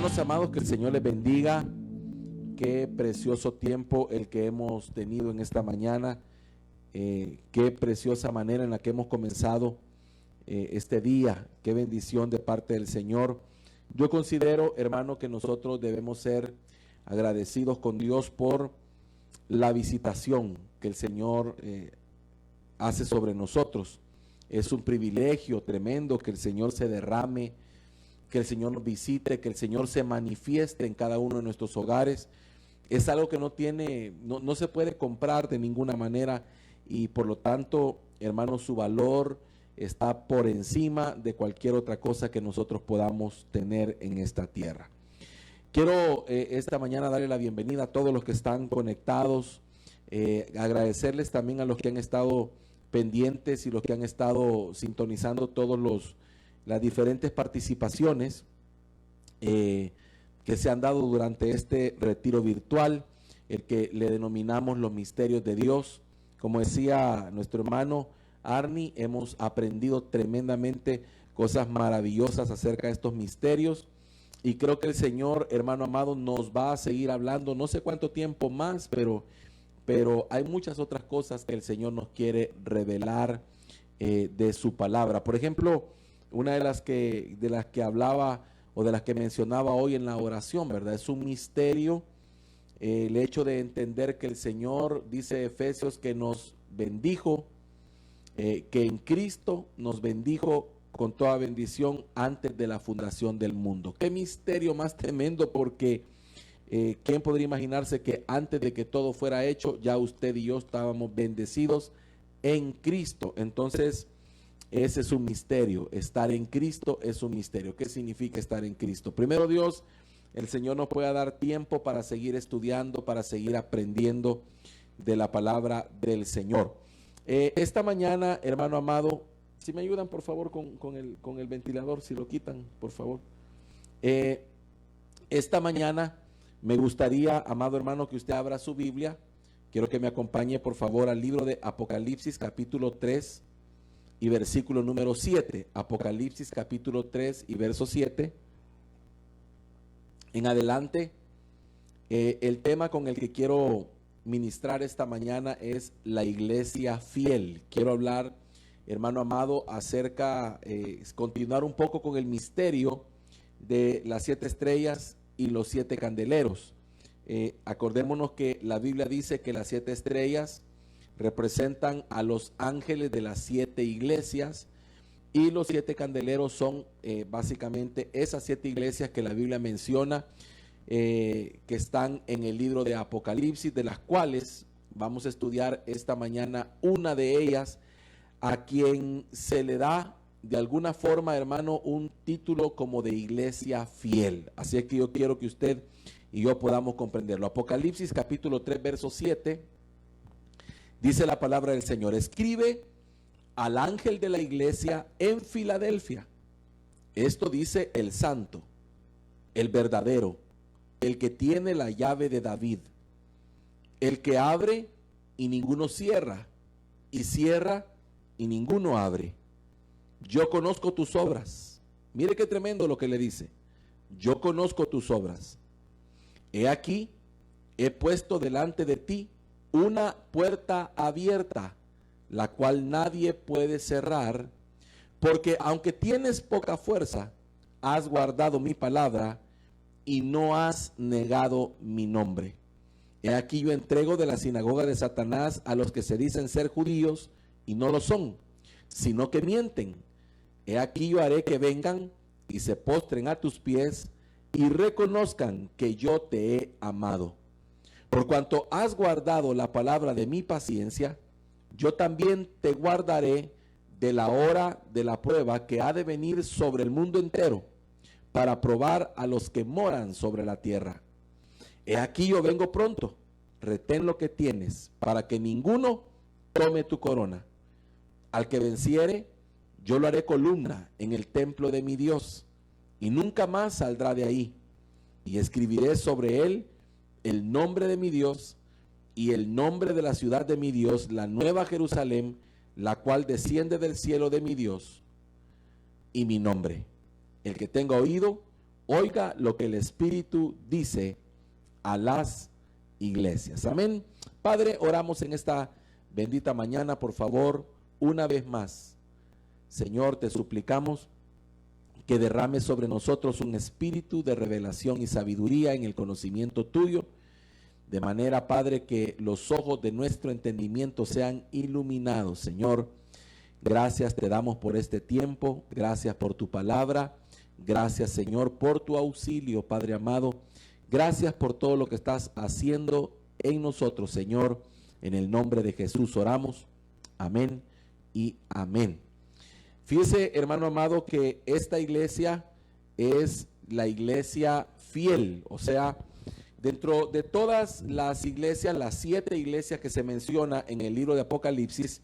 Hermanos amados, que el Señor les bendiga. Qué precioso tiempo el que hemos tenido en esta mañana. Qué preciosa manera en la que hemos comenzado este día. Qué bendición de parte del Señor. Yo considero, hermano, que nosotros debemos ser agradecidos con Dios por la visitación que el Señor hace sobre nosotros. Es un privilegio tremendo que el Señor se derrame, que el Señor nos visite, que el Señor se manifieste en cada uno de nuestros hogares. Es algo que no se puede comprar de ninguna manera, y por lo tanto, hermanos, su valor está por encima de cualquier otra cosa que nosotros podamos tener en esta tierra. Quiero esta mañana darle la bienvenida a todos los que están conectados, agradecerles también a los que han estado pendientes y los que han estado sintonizando las diferentes participaciones que se han dado durante este retiro virtual, el que le denominamos los misterios de Dios. Como decía nuestro hermano Arni, hemos aprendido tremendamente cosas maravillosas acerca de estos misterios, y creo que el Señor, hermano amado, nos va a seguir hablando, no sé cuánto tiempo más, pero hay muchas otras cosas que el Señor nos quiere revelar de su palabra. Por ejemplo, una de las que hablaba o de las que mencionaba hoy en la oración, ¿verdad? Es un misterio el hecho de entender que el Señor, dice Efesios, que nos bendijo, que en Cristo nos bendijo con toda bendición antes de la fundación del mundo. Qué misterio más tremendo, porque ¿quién podría imaginarse que antes de que todo fuera hecho, ya usted y yo estábamos bendecidos en Cristo? Entonces, ese es un misterio. Estar en Cristo es un misterio. ¿Qué significa estar en Cristo? Primero, Dios, el Señor nos pueda dar tiempo para seguir estudiando, para seguir aprendiendo de la palabra del Señor. Esta mañana, hermano amado, si me ayudan por favor con el ventilador, si lo quitan, por favor. Esta mañana me gustaría, amado hermano, que usted abra su Biblia. Quiero que me acompañe por favor al libro de Apocalipsis, capítulo 3 y versículo número 7. Apocalipsis, capítulo 3 y verso 7. En adelante, el tema con el que quiero ministrar esta mañana es la iglesia fiel. Quiero hablar, hermano amado, continuar un poco con el misterio de las 7 estrellas y los 7 candeleros. Acordémonos que la Biblia dice que las 7 estrellas representan a los ángeles de las 7 iglesias, y los 7 candeleros son básicamente esas 7 iglesias que la Biblia menciona, que están en el libro de Apocalipsis, de las cuales vamos a estudiar esta mañana una de ellas, a quien se le da de alguna forma, hermano, un título como de iglesia fiel. Así es que yo quiero que usted y yo podamos comprenderlo. Apocalipsis capítulo 3 verso 7 dice la palabra del Señor: escribe al ángel de la iglesia en Filadelfia, esto dice el santo, el verdadero, el que tiene la llave de David, el que abre y ninguno cierra, y cierra y ninguno abre. Yo conozco tus obras. Mire qué tremendo lo que le dice. Yo conozco tus obras. He aquí, he puesto delante de ti una puerta abierta, la cual nadie puede cerrar, porque aunque tienes poca fuerza, has guardado mi palabra y no has negado mi nombre. He aquí, yo entrego de la sinagoga de Satanás a los que se dicen ser judíos y no lo son, sino que mienten. He aquí, yo haré que vengan y se postren a tus pies y reconozcan que yo te he amado. Por cuanto has guardado la palabra de mi paciencia, yo también te guardaré de la hora de la prueba que ha de venir sobre el mundo entero, para probar a los que moran sobre la tierra. He aquí, yo vengo pronto. Retén lo que tienes, para que ninguno tome tu corona. Al que venciere, yo lo haré columna en el templo de mi Dios, y nunca más saldrá de ahí. Y escribiré sobre él el nombre de mi Dios y el nombre de la ciudad de mi Dios, la nueva Jerusalén, la cual desciende del cielo de mi Dios, y mi nombre. El que tenga oído, Oiga lo que el Espíritu dice a las iglesias. Amén. Padre, oramos en esta bendita mañana, por favor, una vez más. Señor, te suplicamos que derrame sobre nosotros un espíritu de revelación y sabiduría en el conocimiento tuyo, de manera, Padre, que los ojos de nuestro entendimiento sean iluminados. Señor, gracias te damos por este tiempo, gracias por tu palabra, gracias, Señor, por tu auxilio, Padre amado, gracias por todo lo que estás haciendo en nosotros, Señor, en el nombre de Jesús oramos, amén y amén. Fíjese, hermano amado, que esta iglesia es la iglesia fiel, o sea, dentro de todas las iglesias, las 7 iglesias que se menciona en el libro de Apocalipsis,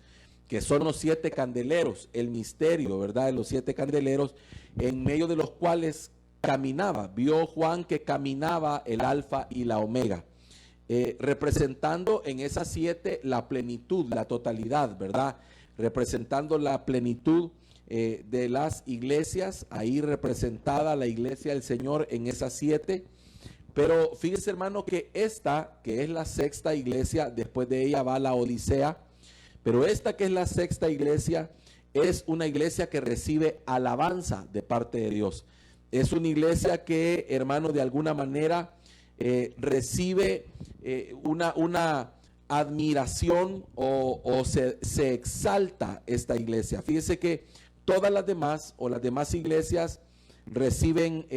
que son los 7 candeleros, el misterio, ¿verdad? De los 7 candeleros, en medio de los cuales caminaba, vio Juan que caminaba el alfa y la omega, representando en esas 7 la plenitud, la totalidad, ¿verdad? Representando la plenitud de las iglesias, ahí representada la iglesia del Señor en esas 7. Pero fíjese, hermano, que esta, que es la 6ª iglesia, después de ella va la Odisea, pero esta que es la 6ª iglesia, es una iglesia que recibe alabanza de parte de Dios. Es una iglesia que, hermano, de alguna manera recibe una admiración o se exalta esta iglesia. Fíjese que todas las demás o las demás iglesias reciben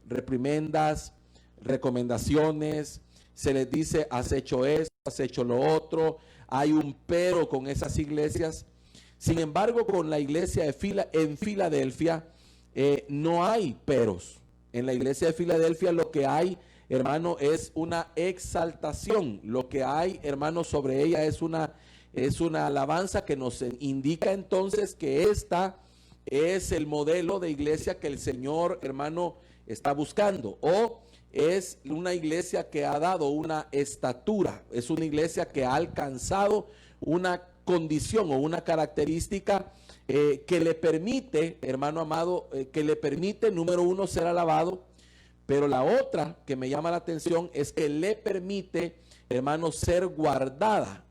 reprimendas, recomendaciones, se les dice has hecho esto, has hecho lo otro, hay un pero con esas iglesias. Sin embargo, con la iglesia en Filadelfia no hay peros. En la iglesia de Filadelfia lo que hay, hermano, es una exaltación. Lo que hay, hermano, sobre ella es una alabanza que nos indica entonces que esta es el modelo de iglesia que el Señor, hermano, está buscando, o es una iglesia que ha dado una estatura, es una iglesia que ha alcanzado una condición o una característica que le permite, hermano amado, que le permite, número uno, ser alabado, pero la otra que me llama la atención es que le permite, hermano, ser guardada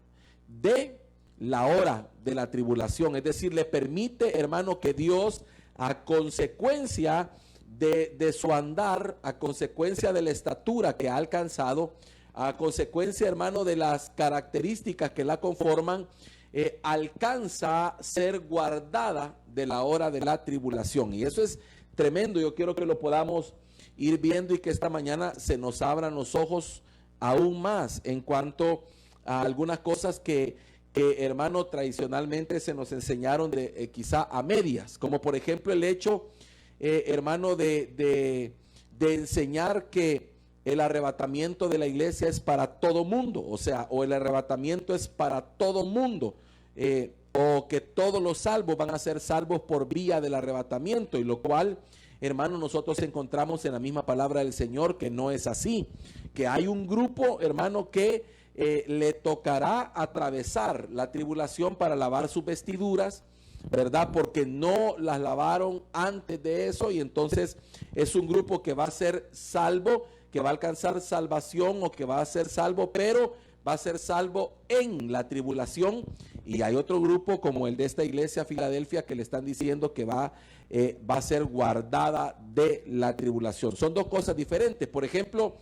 de la hora de la tribulación, es decir, le permite, hermano, que Dios, a consecuencia de su andar, a consecuencia de la estatura que ha alcanzado, a consecuencia, hermano, de las características que la conforman, alcanza a ser guardada de la hora de la tribulación. Y eso es tremendo. Yo quiero que lo podamos ir viendo y que esta mañana se nos abran los ojos aún más en cuanto a algunas cosas que hermano, tradicionalmente se nos enseñaron de quizá a medias, como por ejemplo el hecho, hermano, de enseñar que el arrebatamiento de la iglesia es para todo mundo, o sea, o el arrebatamiento es para todo mundo, o que todos los salvos van a ser salvos por vía del arrebatamiento, y lo cual, hermano, nosotros encontramos en la misma palabra del Señor que no es así, que hay un grupo, hermano, que le tocará atravesar la tribulación para lavar sus vestiduras, ¿verdad? Porque no las lavaron antes de eso, y entonces es un grupo que va a ser salvo, que va a alcanzar salvación o que va a ser salvo, pero va a ser salvo en la tribulación. Y hay otro grupo como el de esta iglesia Filadelfia que le están diciendo que va a ser guardada de la tribulación. Son dos cosas diferentes. Por ejemplo,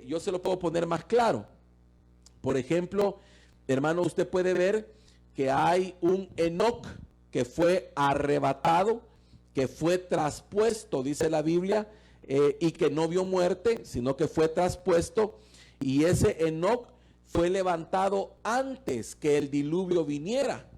yo se lo puedo poner más claro. Por ejemplo, hermano, usted puede ver que hay un Enoc que fue arrebatado, que fue traspuesto, dice la Biblia, y que no vio muerte, sino que fue traspuesto, y ese Enoc fue levantado antes que el diluvio viniera.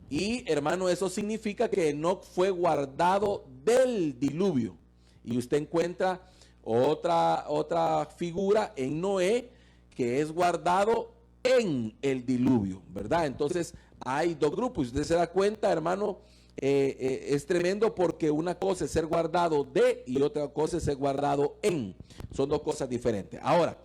Y hermano, eso significa que Enoc fue guardado del diluvio. Y usted encuentra otra figura en Noé, que es guardado en el diluvio, ¿verdad? Entonces hay dos grupos. Usted se da cuenta, hermano, es tremendo, porque una cosa es ser guardado de y otra cosa es ser guardado en. Son dos cosas diferentes. Ahora,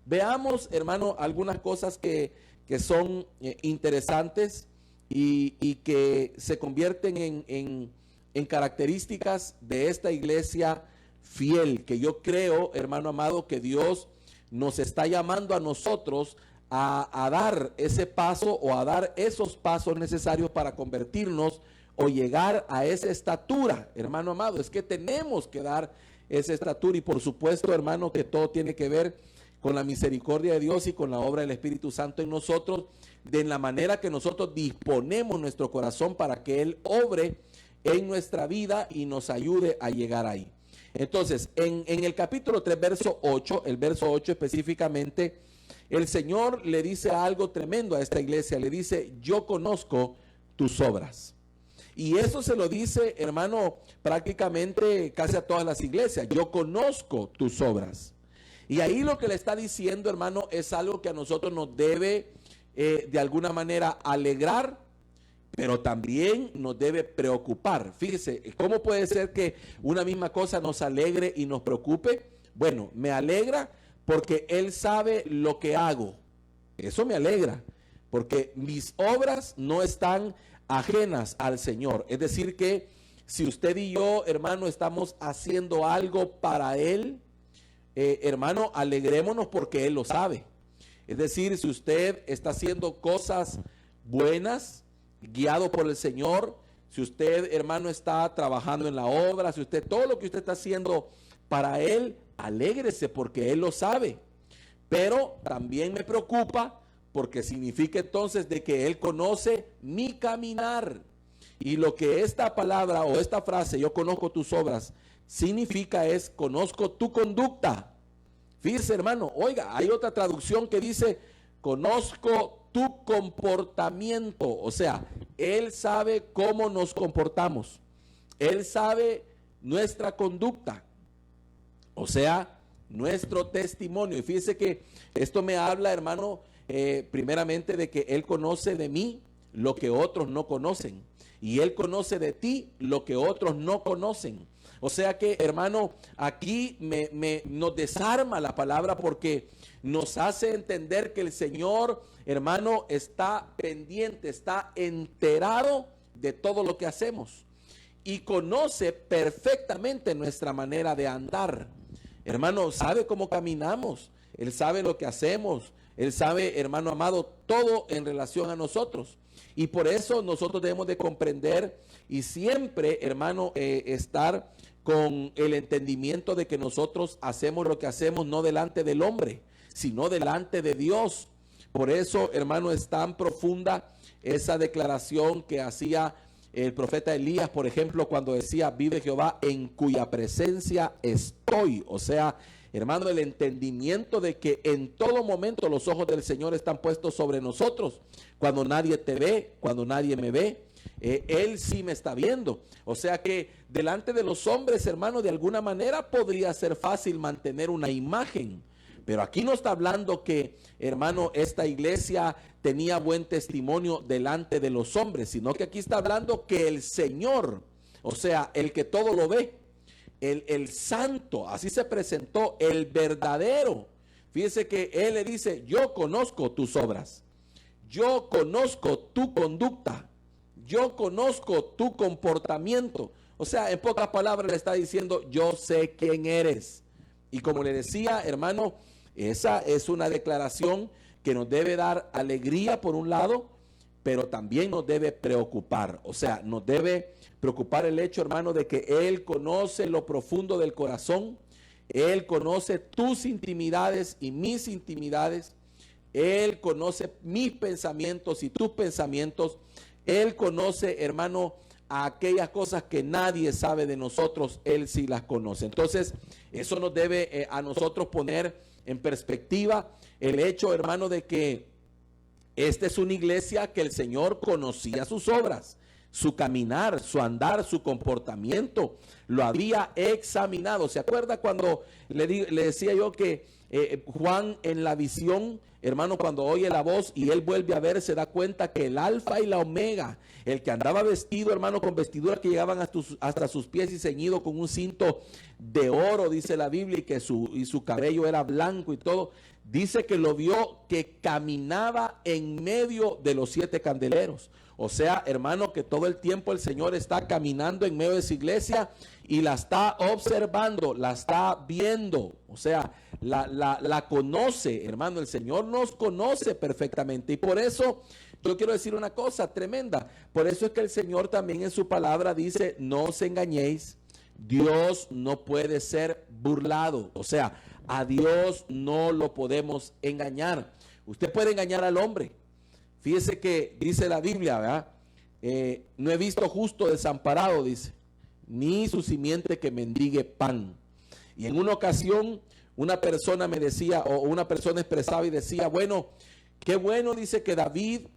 veamos, hermano, algunas cosas que son interesantes y que se convierten en características de esta iglesia fiel, que yo creo, hermano amado, que Dios nos está llamando a nosotros a dar ese paso o a dar esos pasos necesarios para convertirnos o llegar a esa estatura, hermano amado. Es que tenemos que dar esa estatura, y por supuesto, hermano, que todo tiene que ver con la misericordia de Dios y con la obra del Espíritu Santo en nosotros, de la manera que nosotros disponemos nuestro corazón para que Él obre en nuestra vida y nos ayude a llegar ahí. Entonces, en el capítulo 3, verso 8, el verso 8 específicamente, el Señor le dice algo tremendo a esta iglesia. Le dice: yo conozco tus obras. Y eso se lo dice, hermano, prácticamente casi a todas las iglesias. Yo conozco tus obras. Y ahí lo que le está diciendo, hermano, es algo que a nosotros nos debe de alguna manera alegrar, pero también nos debe preocupar. Fíjese, ¿cómo puede ser que una misma cosa nos alegre y nos preocupe? Bueno, me alegra porque Él sabe lo que hago. Eso me alegra, porque mis obras no están ajenas al Señor. Es decir que si usted y yo, hermano, estamos haciendo algo para Él, hermano, alegrémonos porque Él lo sabe. Es decir, si usted está haciendo cosas buenas, guiado por el Señor, si usted, hermano, está trabajando en la obra, si usted, todo lo que usted está haciendo para Él, alégrese porque Él lo sabe. Pero también me preocupa porque significa entonces de que Él conoce mi caminar. Y lo que esta palabra o esta frase, yo conozco tus obras, significa es: conozco tu conducta. Fíjese, hermano, oiga, hay otra traducción que dice: conozco tu comportamiento. O sea, Él sabe cómo nos comportamos. Él sabe nuestra conducta. O sea, nuestro testimonio. Y fíjese que esto me habla, hermano, primeramente de que Él conoce de mí lo que otros no conocen. Y Él conoce de ti lo que otros no conocen. O sea que, hermano, aquí nos desarma la palabra porque nos hace entender que el Señor, hermano, está pendiente, está enterado de todo lo que hacemos y conoce perfectamente nuestra manera de andar. Hermano, sabe cómo caminamos, Él sabe lo que hacemos, Él sabe, hermano amado, todo en relación a nosotros. Y por eso nosotros debemos de comprender y siempre, hermano, estar con el entendimiento de que nosotros hacemos lo que hacemos no delante del hombre, sino delante de Dios. Por eso, hermano, es tan profunda esa declaración que hacía el profeta Elías, por ejemplo, cuando decía: vive Jehová en cuya presencia estoy. O sea, hermano, el entendimiento de que en todo momento los ojos del Señor están puestos sobre nosotros. Cuando nadie te ve, cuando nadie me ve, Él sí me está viendo. O sea que delante de los hombres, hermano, de alguna manera podría ser fácil mantener una imagen. Pero aquí no está hablando que, hermano, esta iglesia tenía buen testimonio delante de los hombres, sino que aquí está hablando que el Señor, o sea, el que todo lo ve, el santo, así se presentó, el verdadero. Fíjese que Él le dice: yo conozco tus obras, yo conozco tu conducta, yo conozco tu comportamiento. O sea, en pocas palabras le está diciendo: yo sé quién eres. Y como le decía, hermano, esa es una declaración que nos debe dar alegría por un lado, pero también nos debe preocupar. O sea, nos debe preocupar el hecho, hermano, de que Él conoce lo profundo del corazón. Él conoce tus intimidades y mis intimidades. Él conoce mis pensamientos y tus pensamientos. Él conoce, hermano, a aquellas cosas que nadie sabe de nosotros. Él sí las conoce. Entonces, eso nos debe a nosotros poner en perspectiva el hecho, hermano, de que esta es una iglesia que el Señor conocía sus obras, su caminar, su andar, su comportamiento, lo había examinado. ¿Se acuerda cuando le decía yo que Juan en la visión, hermano, cuando oye la voz y él vuelve a ver, se da cuenta que el alfa y la omega, el que andaba vestido, hermano, con vestiduras que llegaban hasta sus pies y ceñido con un cinto de oro, dice la Biblia, y su cabello era blanco y todo, dice que lo vio que caminaba en medio de los 7 candeleros. O sea, hermano, que todo el tiempo el Señor está caminando en medio de su iglesia y la está observando, la está viendo. O sea, la conoce, hermano. El Señor nos conoce perfectamente. Y por eso yo quiero decir una cosa tremenda. Por eso es que el Señor también en su palabra dice, no os engañéis. Dios no puede ser burlado. O sea, a Dios no lo podemos engañar. Usted puede engañar al hombre. Fíjese que dice la Biblia, ¿verdad? No he visto justo desamparado, dice, ni su simiente que mendigue pan. Y en una ocasión una persona me decía, o una persona expresaba y decía, bueno, qué bueno, dice, que David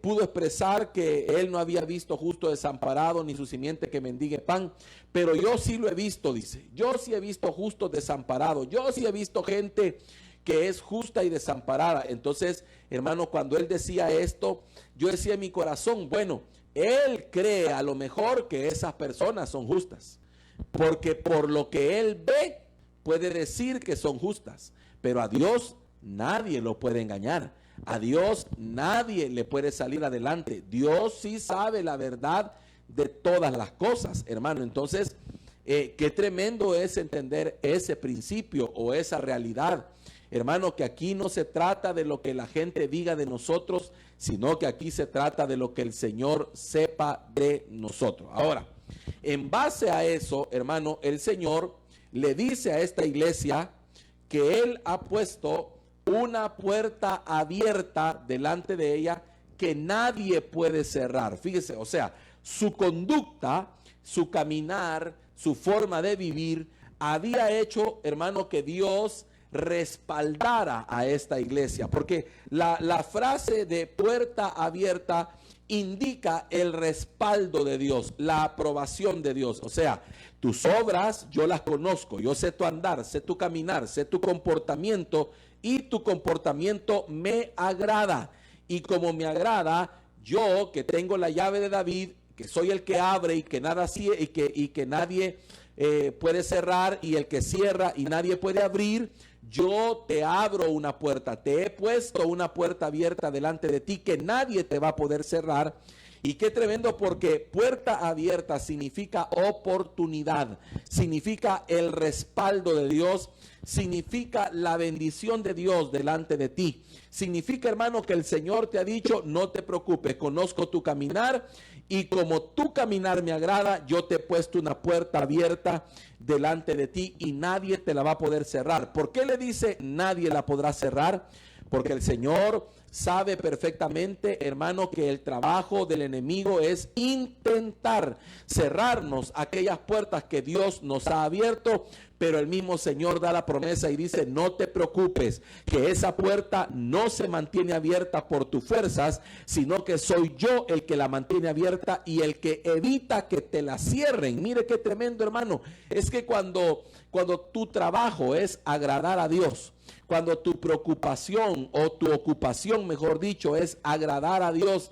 pudo expresar que él no había visto justo desamparado ni su simiente que mendigue pan, pero yo sí lo he visto, dice, yo sí he visto justo desamparado, yo sí he visto gente que es justa y desamparada. Entonces, hermano, cuando él decía esto, yo decía en mi corazón, bueno, él cree a lo mejor que esas personas son justas, porque por lo que él ve puede decir que son justas, pero a Dios nadie lo puede engañar. A Dios nadie le puede salir adelante. Dios sí sabe la verdad de todas las cosas, hermano. Entonces, qué tremendo es entender ese principio o esa realidad. Hermano, que aquí no se trata de lo que la gente diga de nosotros, sino que aquí se trata de lo que el Señor sepa de nosotros. Ahora, en base a eso, hermano, el Señor le dice a esta iglesia que Él ha puesto una puerta abierta delante de ella que nadie puede cerrar. Fíjese, o sea, su conducta, su caminar, su forma de vivir, había hecho, hermano, que Dios respaldara a esta iglesia, porque la frase de puerta abierta indica el respaldo de Dios, la aprobación de Dios. O sea, tus obras yo las conozco, yo sé tu andar, sé tu caminar, sé tu comportamiento, y tu comportamiento me agrada. Y como me agrada, yo que tengo la llave de David, que soy el que abre y que nada y que nadie puede cerrar, y el que cierra y nadie puede abrir, yo te abro una puerta, te he puesto una puerta abierta delante de ti que nadie te va a poder cerrar. Y qué tremendo, porque puerta abierta significa oportunidad, significa el respaldo de Dios, significa la bendición de Dios delante de ti. Significa, hermano, que el Señor te ha dicho, no te preocupes, conozco tu caminar y como tu caminar me agrada, yo te he puesto una puerta abierta delante de ti y nadie te la va a poder cerrar. ¿Por qué le dice nadie la podrá cerrar? Porque el Señor sabe perfectamente, hermano, que el trabajo del enemigo es intentar cerrarnos aquellas puertas que Dios nos ha abierto, pero el mismo Señor da la promesa y dice, no te preocupes, que esa puerta no se mantiene abierta por tus fuerzas, sino que soy yo el que la mantiene abierta y el que evita que te la cierren. Mire qué tremendo, hermano. Es que cuando tu trabajo es agradar a Dios, cuando tu preocupación o tu ocupación, mejor dicho, es agradar a Dios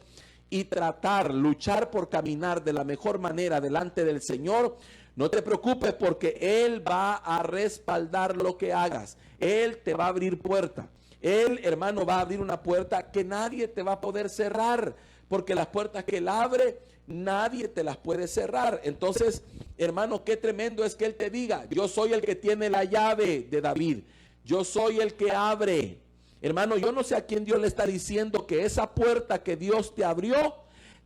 y luchar por caminar de la mejor manera delante del Señor, no te preocupes, porque Él va a respaldar lo que hagas. Él te va a abrir puerta. Él, hermano, va a abrir una puerta que nadie te va a poder cerrar, porque las puertas que Él abre, nadie te las puede cerrar. Entonces, hermano, qué tremendo es que Él te diga, yo soy el que tiene la llave de David. Yo soy el que abre. Hermano, yo no sé a quién Dios le está diciendo que esa puerta que Dios te abrió,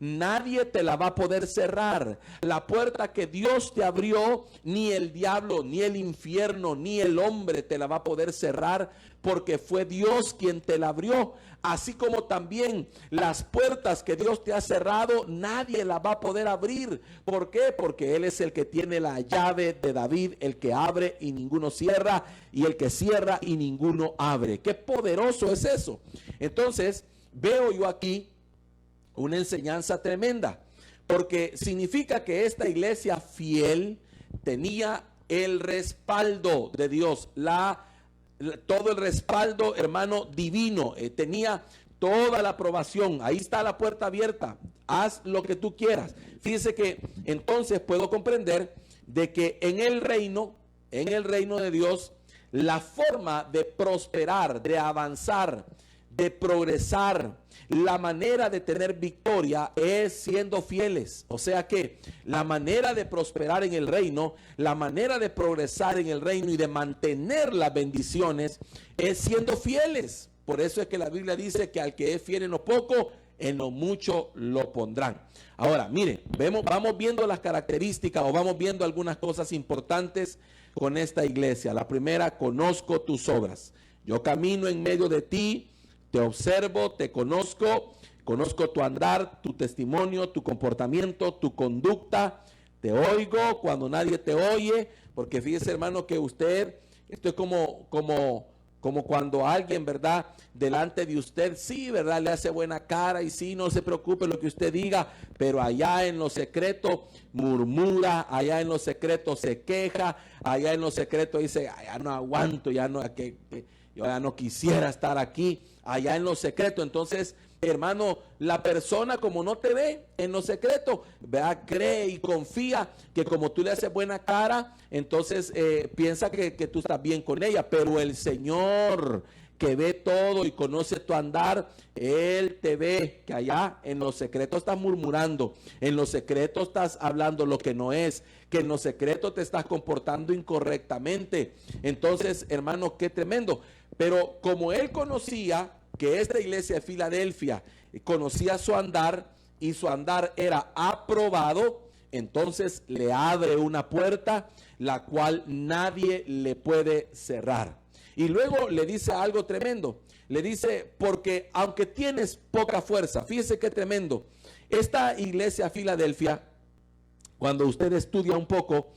nadie te la va a poder cerrar. La puerta que Dios te abrió, ni el diablo, ni el infierno, ni el hombre te la va a poder cerrar, porque fue Dios quien te la abrió. Así como también las puertas que Dios te ha cerrado, nadie la va a poder abrir. ¿Por qué? Porque Él es el que tiene la llave de David, el que abre y ninguno cierra, y el que cierra y ninguno abre. Qué poderoso es eso. Entonces, veo yo aquí una enseñanza tremenda, porque significa que esta iglesia fiel tenía el respaldo de Dios, todo el respaldo, hermano, divino, tenía toda la aprobación. Ahí está la puerta abierta, haz lo que tú quieras. Fíjese que entonces puedo comprender de que en el reino de Dios, la forma de prosperar, de avanzar, de progresar, la manera de tener victoria es siendo fieles. O sea que la manera de prosperar en el reino, la manera de progresar en el reino y de mantener las bendiciones es siendo fieles. Por eso es que la Biblia dice que al que es fiel en lo poco, en lo mucho lo pondrán. Ahora, mire, vamos viendo las características o vamos viendo algunas cosas importantes con esta iglesia. La primera, conozco tus obras. Yo camino en medio de ti, te observo, te conozco, conozco tu andar, tu testimonio, tu comportamiento, tu conducta. Te oigo cuando nadie te oye, porque fíjese, hermano, que usted, esto es como cuando alguien, ¿verdad?, delante de usted, sí, ¿verdad?, le hace buena cara y sí, no se preocupe lo que usted diga, pero allá en lo secreto murmura, allá en lo secreto se queja, allá en lo secreto dice, ya no aguanto, yo ya no quisiera estar aquí, allá en lo secreto. Entonces, hermano, la persona como no te ve en lo secreto, vea, cree y confía que como tú le haces buena cara, entonces piensa que tú estás bien con ella. Pero el Señor, que ve todo y conoce tu andar, Él te ve que allá en lo secreto estás murmurando, en lo secreto estás hablando lo que no es, que en lo secreto te estás comportando incorrectamente. Entonces, hermano, qué tremendo. Pero como Él conocía que esta iglesia de Filadelfia conocía su andar y su andar era aprobado, entonces le abre una puerta la cual nadie le puede cerrar. Y luego le dice algo tremendo. Le dice, porque aunque tienes poca fuerza, fíjese qué tremendo. Esta iglesia Filadelfia, cuando usted estudia un poco,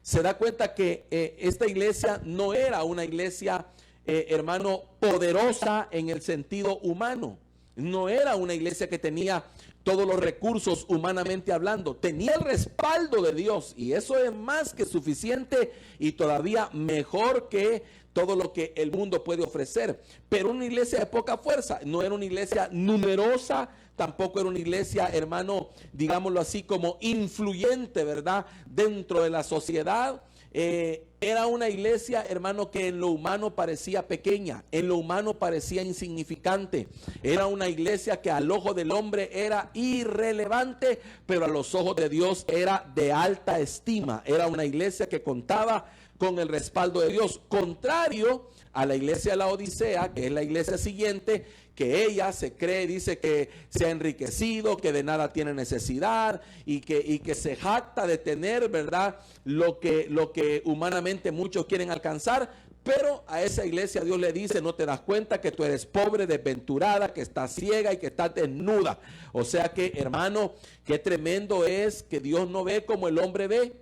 se da cuenta que esta iglesia no era una iglesia hermano, poderosa en el sentido humano. No era una iglesia que tenía todos los recursos humanamente hablando. Tenía el respaldo de Dios y eso es más que suficiente y todavía mejor que todo lo que el mundo puede ofrecer. Pero una iglesia de poca fuerza, no era una iglesia numerosa, tampoco era una iglesia, hermano, digámoslo así, como influyente, ¿verdad?, dentro de la sociedad. Era una iglesia, hermano, que en lo humano parecía pequeña, en lo humano parecía insignificante. Era una iglesia que al ojo del hombre era irrelevante, pero a los ojos de Dios era de alta estima. Era una iglesia que contaba con el respaldo de Dios, contrario a la iglesia de la Odisea, que es la iglesia siguiente, que ella se cree, dice que se ha enriquecido, que de nada tiene necesidad y que se jacta de tener, ¿verdad?, lo que humanamente muchos quieren alcanzar. Pero a esa iglesia Dios le dice, no te das cuenta que tú eres pobre, desventurada, que estás ciega y que estás desnuda. O sea que, hermano, qué tremendo es que Dios no ve como el hombre ve.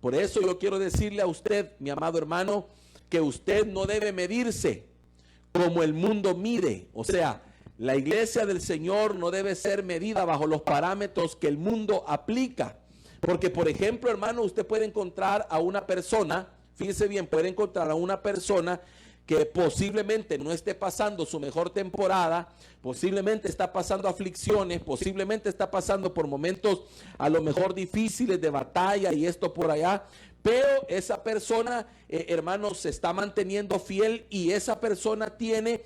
Por eso yo quiero decirle a usted, mi amado hermano, que usted no debe medirse como el mundo mide. O sea, la iglesia del Señor no debe ser medida bajo los parámetros que el mundo aplica. Porque, por ejemplo, hermano, usted puede encontrar a una persona, fíjese bien, puede encontrar a una persona que posiblemente no esté pasando su mejor temporada, posiblemente está pasando aflicciones, posiblemente está pasando por momentos a lo mejor difíciles de batalla y esto por allá, pero esa persona, hermanos, se está manteniendo fiel y esa persona tiene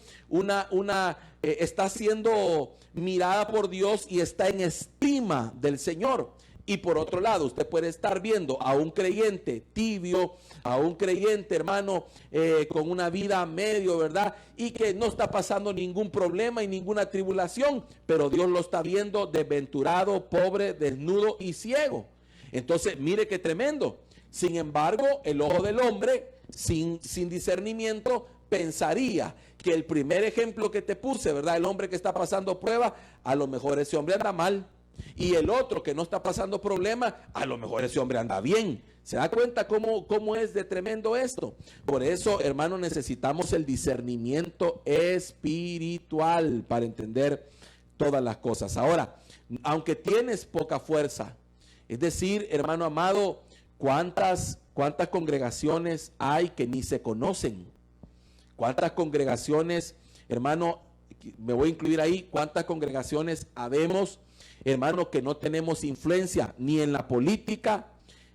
está siendo mirada por Dios y está en estima del Señor. Y por otro lado, usted puede estar viendo a un creyente tibio, a un creyente, hermano, con una vida medio, ¿verdad? Y que no está pasando ningún problema y ninguna tribulación, pero Dios lo está viendo desventurado, pobre, desnudo y ciego. Entonces, mire qué tremendo. Sin embargo, el ojo del hombre, sin discernimiento, pensaría que el primer ejemplo que te puse, ¿verdad?, el hombre que está pasando prueba, a lo mejor ese hombre anda mal. Y el otro que no está pasando problema, a lo mejor ese hombre anda bien. ¿Se da cuenta cómo es de tremendo esto? Por eso, hermano, necesitamos el discernimiento espiritual para entender todas las cosas. Ahora, aunque tienes poca fuerza, es decir, hermano amado, ¿cuántas congregaciones hay que ni se conocen? ¿Cuántas congregaciones, hermano, me voy a incluir ahí, cuántas congregaciones habemos, hermano, que no tenemos influencia ni en la política,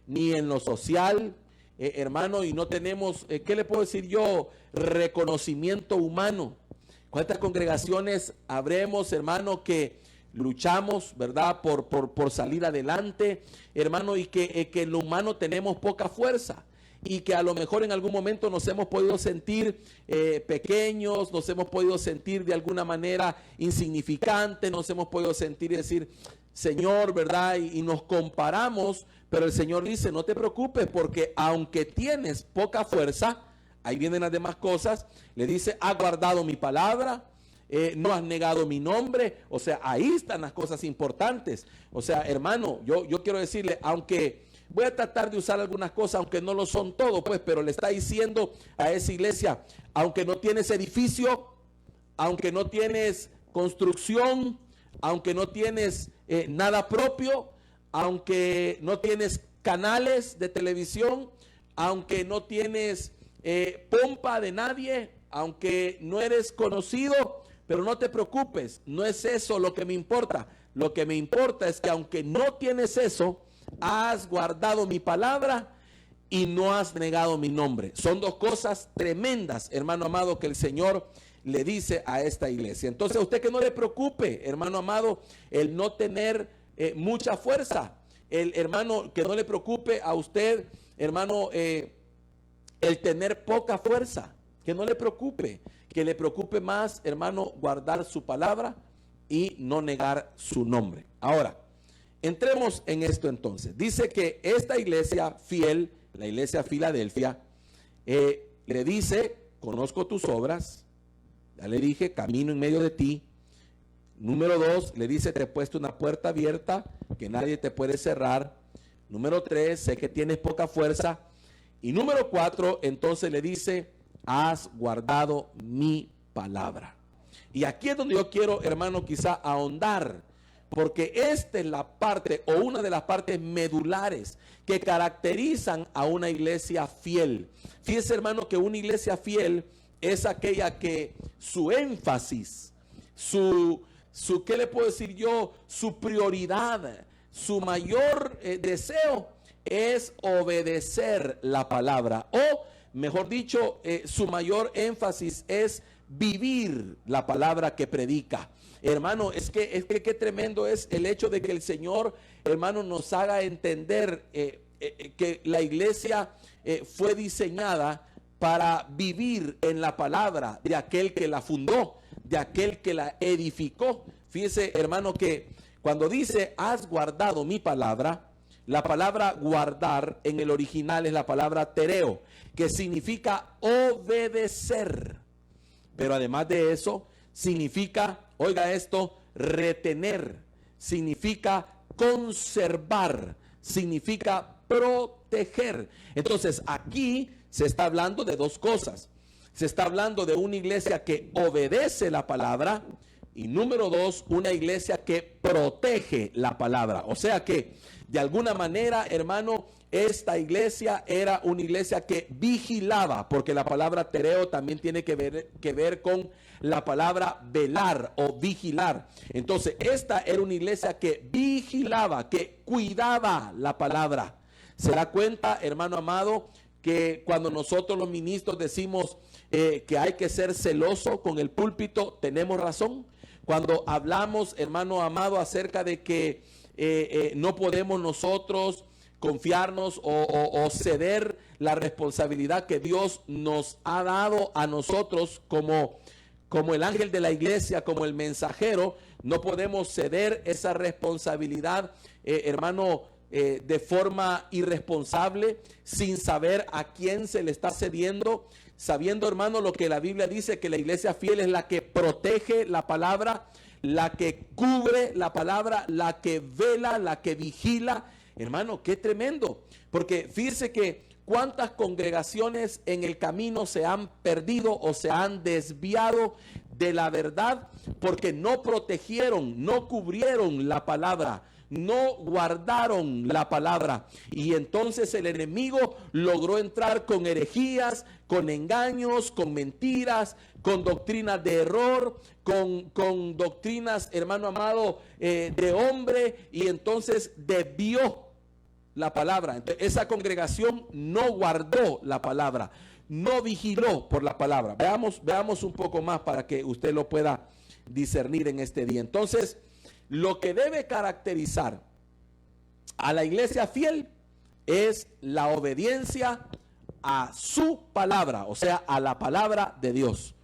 ni en lo social, hermano, y no tenemos, ¿qué le puedo decir yo? Reconocimiento humano. ¿Cuántas congregaciones habremos, hermano, que luchamos, ¿verdad? Por salir adelante, hermano, y que en lo humano tenemos poca fuerza. Y que a lo mejor en algún momento nos hemos podido sentir pequeños, nos hemos podido sentir de alguna manera insignificantes, nos hemos podido sentir y decir, Señor, ¿verdad? Y nos comparamos, pero el Señor dice, no te preocupes, porque aunque tienes poca fuerza, ahí vienen las demás cosas, le dice, has guardado mi palabra, no has negado mi nombre. O sea, ahí están las cosas importantes. O sea, hermano, yo quiero decirle, aunque voy a tratar de usar algunas cosas, aunque no lo son todo, pues, pero le está diciendo a esa iglesia, aunque no tienes edificio, aunque no tienes construcción, aunque no tienes nada propio, aunque no tienes canales de televisión, aunque no tienes pompa de nadie, aunque no eres conocido, pero no te preocupes, no es eso lo que me importa. Lo que me importa es que aunque no tienes eso, has guardado mi palabra y no has negado mi nombre. Son dos cosas tremendas, hermano amado, que el Señor le dice a esta iglesia. Entonces, a usted que no le preocupe, hermano amado, el no tener mucha fuerza. El hermano, que no le preocupe a usted, hermano, el tener poca fuerza. Que no le preocupe. Que le preocupe más, hermano, guardar su palabra y no negar su nombre. Ahora, entremos en esto entonces. Dice que esta iglesia fiel, la iglesia Filadelfia, le dice, conozco tus obras, ya le dije, camino en medio de ti. Número 2, le dice, te he puesto una puerta abierta que nadie te puede cerrar. Número 3, sé que tienes poca fuerza. Y número 4, entonces le dice, has guardado mi palabra. Y aquí es donde yo quiero, hermano, quizá ahondar, porque esta es la parte o una de las partes medulares que caracterizan a una iglesia fiel. Fíjese, hermano, que una iglesia fiel es aquella que su énfasis, ¿qué le puedo decir yo? Su prioridad, su mayor deseo es obedecer la palabra, o mejor dicho, su mayor énfasis es vivir la palabra que predica. Hermano, es que qué tremendo es el hecho de que el Señor, hermano, nos haga entender que la iglesia fue diseñada para vivir en la palabra de aquel que la fundó, de aquel que la edificó. Fíjese, hermano, que cuando dice, has guardado mi palabra, la palabra guardar en el original es la palabra tereo, que significa obedecer. Pero además de eso, significa, oiga esto, retener, significa conservar, significa proteger. Entonces, aquí se está hablando de dos cosas. Se está hablando de una iglesia que obedece la palabra y número 2, una iglesia que protege la palabra. O sea que, de alguna manera, hermano, esta iglesia era una iglesia que vigilaba, porque la palabra tereo también tiene que ver con la palabra velar o vigilar. Entonces, esta era una iglesia que vigilaba, que cuidaba la palabra. ¿Se da cuenta, hermano amado, que cuando nosotros los ministros decimos que hay que ser celoso con el púlpito, tenemos razón? Cuando hablamos, hermano amado, acerca de que no podemos nosotros confiarnos o ceder la responsabilidad que Dios nos ha dado a nosotros como el ángel de la iglesia, como el mensajero, no podemos ceder esa responsabilidad, hermano, de forma irresponsable, sin saber a quién se le está cediendo, sabiendo, hermano, lo que la Biblia dice, que la iglesia fiel es la que protege la palabra, la que cubre la palabra, la que vela, la que vigila. Hermano, qué tremendo, porque fíjese que cuántas congregaciones en el camino se han perdido o se han desviado de la verdad porque no protegieron, no cubrieron la palabra, no guardaron la palabra. Y entonces el enemigo logró entrar con herejías, con engaños, con mentiras, con doctrinas de error, con doctrinas, hermano amado, de hombre, y entonces desvió la palabra. Entonces, esa congregación no guardó la palabra. no vigiló por la palabra. Veamos un poco más para que usted lo pueda discernir en este día. Entonces, lo que debe caracterizar a la iglesia fiel es la obediencia a su palabra, o sea, a la palabra de Dios.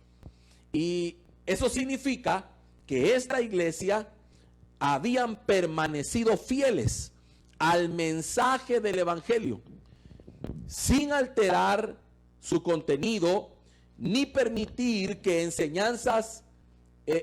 Y eso significa que esta iglesia habían permanecido fieles al mensaje del evangelio, sin alterar su contenido, ni permitir que enseñanzas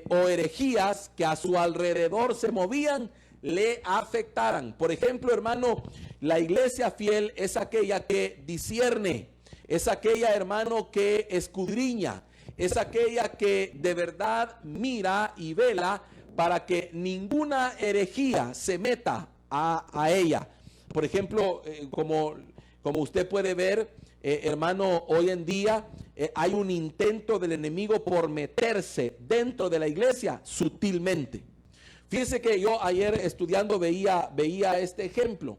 o herejías que a su alrededor se movían le afectaran. Por ejemplo, hermano, la iglesia fiel es aquella que discierne, es aquella, hermano, que escudriña, es aquella que de verdad mira y vela para que ninguna herejía se meta a ella. Por ejemplo, como usted puede ver, hermano, hoy en día hay un intento del enemigo por meterse dentro de la iglesia sutilmente. Fíjese que yo ayer estudiando veía este ejemplo.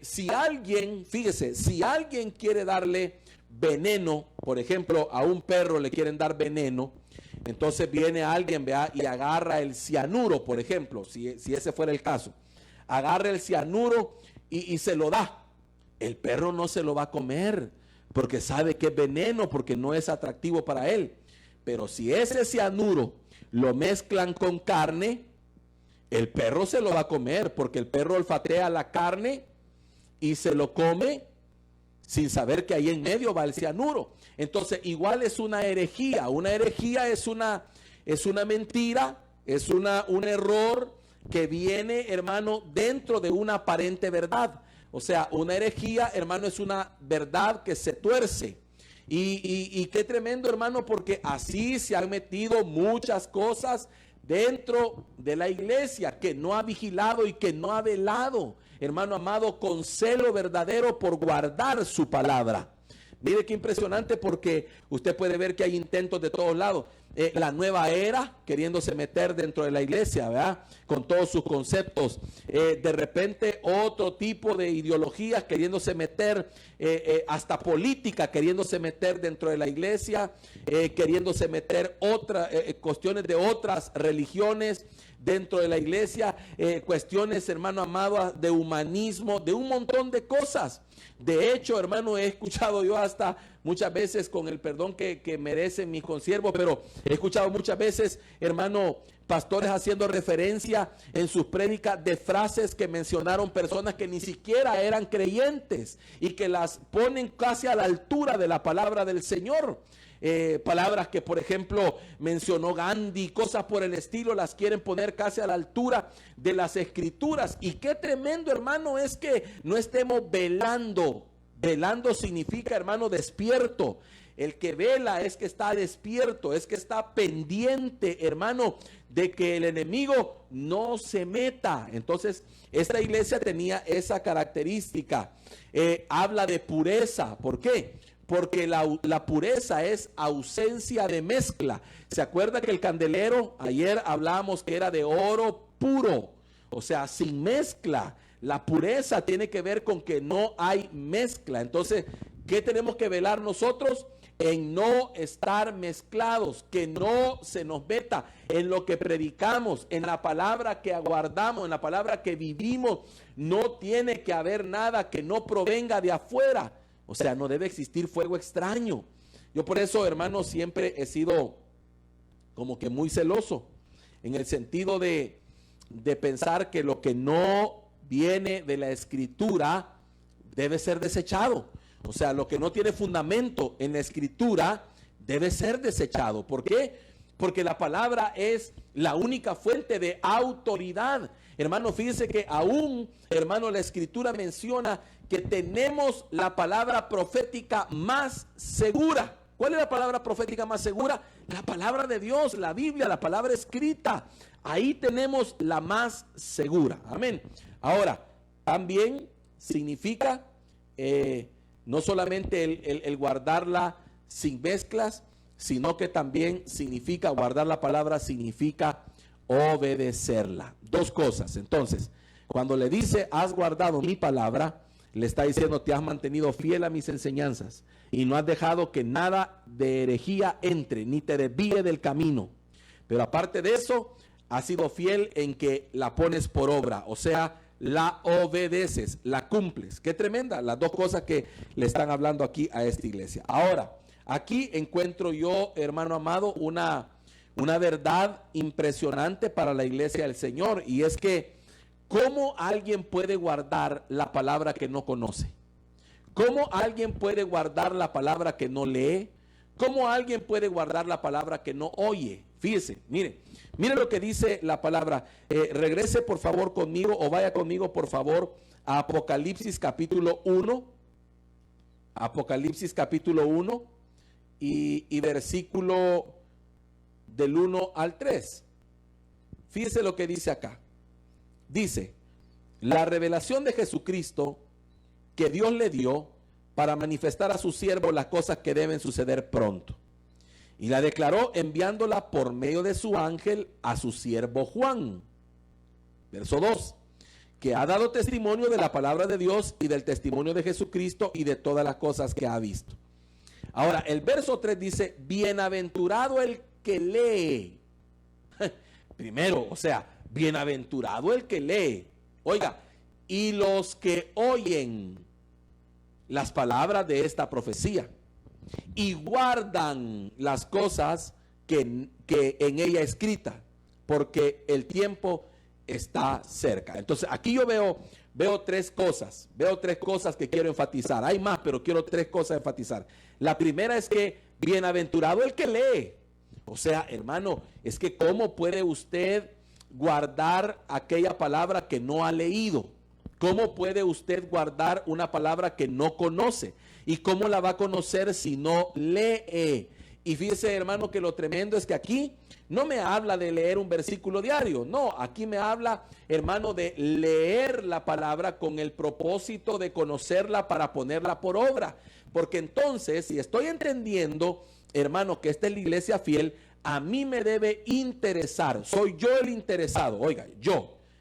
Si alguien quiere darle veneno, por ejemplo, a un perro le quieren dar veneno, entonces viene alguien, vea, y agarra el cianuro, por ejemplo, si ese fuera el caso, agarra el cianuro y se lo da. El perro no se lo va a comer porque sabe que es veneno, porque no es atractivo para él. Pero si ese cianuro lo mezclan con carne, el perro se lo va a comer, porque el perro olfatea la carne y se lo come sin saber que ahí en medio va el cianuro. Entonces, igual es una herejía. Una herejía es una mentira, es un error que viene, hermano, dentro de una aparente verdad. O sea, una herejía, hermano, es una verdad que se tuerce. Y qué tremendo, hermano, porque así se han metido muchas cosas dentro de la iglesia, que no ha vigilado y que no ha velado, hermano amado, con celo verdadero por guardar su palabra. Mire qué impresionante, porque usted puede ver que hay intentos de todos lados. La nueva era queriéndose meter dentro de la iglesia, ¿verdad? Con todos sus conceptos. De repente otro tipo de ideologías queriéndose meter, hasta política queriéndose meter dentro de la iglesia, queriéndose meter cuestiones de otras religiones dentro de la iglesia, cuestiones, hermano amado, de humanismo, de un montón de cosas. De hecho, hermano, he escuchado yo hasta muchas veces, con el perdón que merecen mis consiervos, pero he escuchado muchas veces, hermano, pastores haciendo referencia en sus prédicas de frases que mencionaron personas que ni siquiera eran creyentes y que las ponen casi a la altura de la palabra del Señor. Palabras que, por ejemplo, mencionó Gandhi, cosas por el estilo, las quieren poner casi a la altura de las escrituras. Y qué tremendo, hermano, es que no estemos velando. Velando significa, hermano, despierto. El que vela es que está despierto, es que está pendiente, hermano, de que el enemigo no se meta. Entonces, esta iglesia tenía esa característica. Habla de pureza. ¿Por qué? Porque la pureza es ausencia de mezcla. ¿Se acuerda que el candelero, ayer hablábamos que era de oro puro? O sea, sin mezcla. La pureza tiene que ver con que no hay mezcla. Entonces, ¿qué tenemos que velar nosotros? En no estar mezclados, que no se nos meta en lo que predicamos, en la palabra que aguardamos, en la palabra que vivimos. No tiene que haber nada que no provenga de afuera. O sea, no debe existir fuego extraño. Yo por eso, hermano, siempre he sido como que muy celoso en el sentido de pensar que lo que no viene de la escritura debe ser desechado. O sea, lo que no tiene fundamento en la escritura debe ser desechado. ¿Por qué? Porque la palabra es la única fuente de autoridad. Hermano, fíjese que aún, hermano, la escritura menciona que tenemos la palabra profética más segura. ¿Cuál es la palabra profética más segura? La palabra de Dios, la Biblia, la palabra escrita. Ahí tenemos la más segura. Amén. Ahora, también significa no solamente el guardarla sin mezclas, sino que también significa, guardar la palabra significa obedecerla. Dos cosas. Entonces, cuando le dice, has guardado mi palabra, Le está diciendo, te has mantenido fiel a mis enseñanzas y no has dejado que nada de herejía entre, ni te desvíe del camino. Pero aparte de eso, has sido fiel en que la pones por obra, o sea, la obedeces, la cumples. Qué tremenda, las dos cosas que le están hablando aquí a esta iglesia. Ahora, aquí encuentro yo, hermano amado, una verdad impresionante para la iglesia del Señor, y es que ¿cómo alguien puede guardar la palabra que no conoce? ¿Cómo alguien puede guardar la palabra que no lee? ¿Cómo alguien puede guardar la palabra que no oye? Fíjese, mire lo que dice la palabra. Regrese por favor conmigo, o vaya conmigo por favor a Apocalipsis capítulo 1. Apocalipsis capítulo 1 y versículo del 1 al 3. Fíjese lo que dice acá. Dice, la revelación de Jesucristo que Dios le dio para manifestar a su siervo las cosas que deben suceder pronto. Y la declaró enviándola por medio de su ángel a su siervo Juan. Verso 2. Que ha dado testimonio de la palabra de Dios y del testimonio de Jesucristo y de todas las cosas que ha visto. Ahora, el verso 3 dice, bienaventurado el que lee. Primero, o sea, bienaventurado el que lee. Oiga, y los que oyen las palabras de esta profecía y guardan las cosas que en ella escrita, porque el tiempo está cerca. Entonces, aquí yo veo tres cosas que quiero enfatizar. Hay más, pero quiero tres cosas enfatizar. La primera es que bienaventurado el que lee. O sea, hermano, es que ¿cómo puede usted guardar aquella palabra que no ha leído? ¿Cómo puede usted guardar una palabra que no conoce? ¿Y cómo la va a conocer si no lee? Y fíjese, hermano, que lo tremendo es que aquí no me habla de leer un versículo diario. No, aquí me habla, hermano, de leer la palabra con el propósito de conocerla para ponerla por obra. Porque entonces, si estoy entendiendo, hermano, que esta es la iglesia fiel, a mí me debe interesar. Soy yo el interesado. Oiga,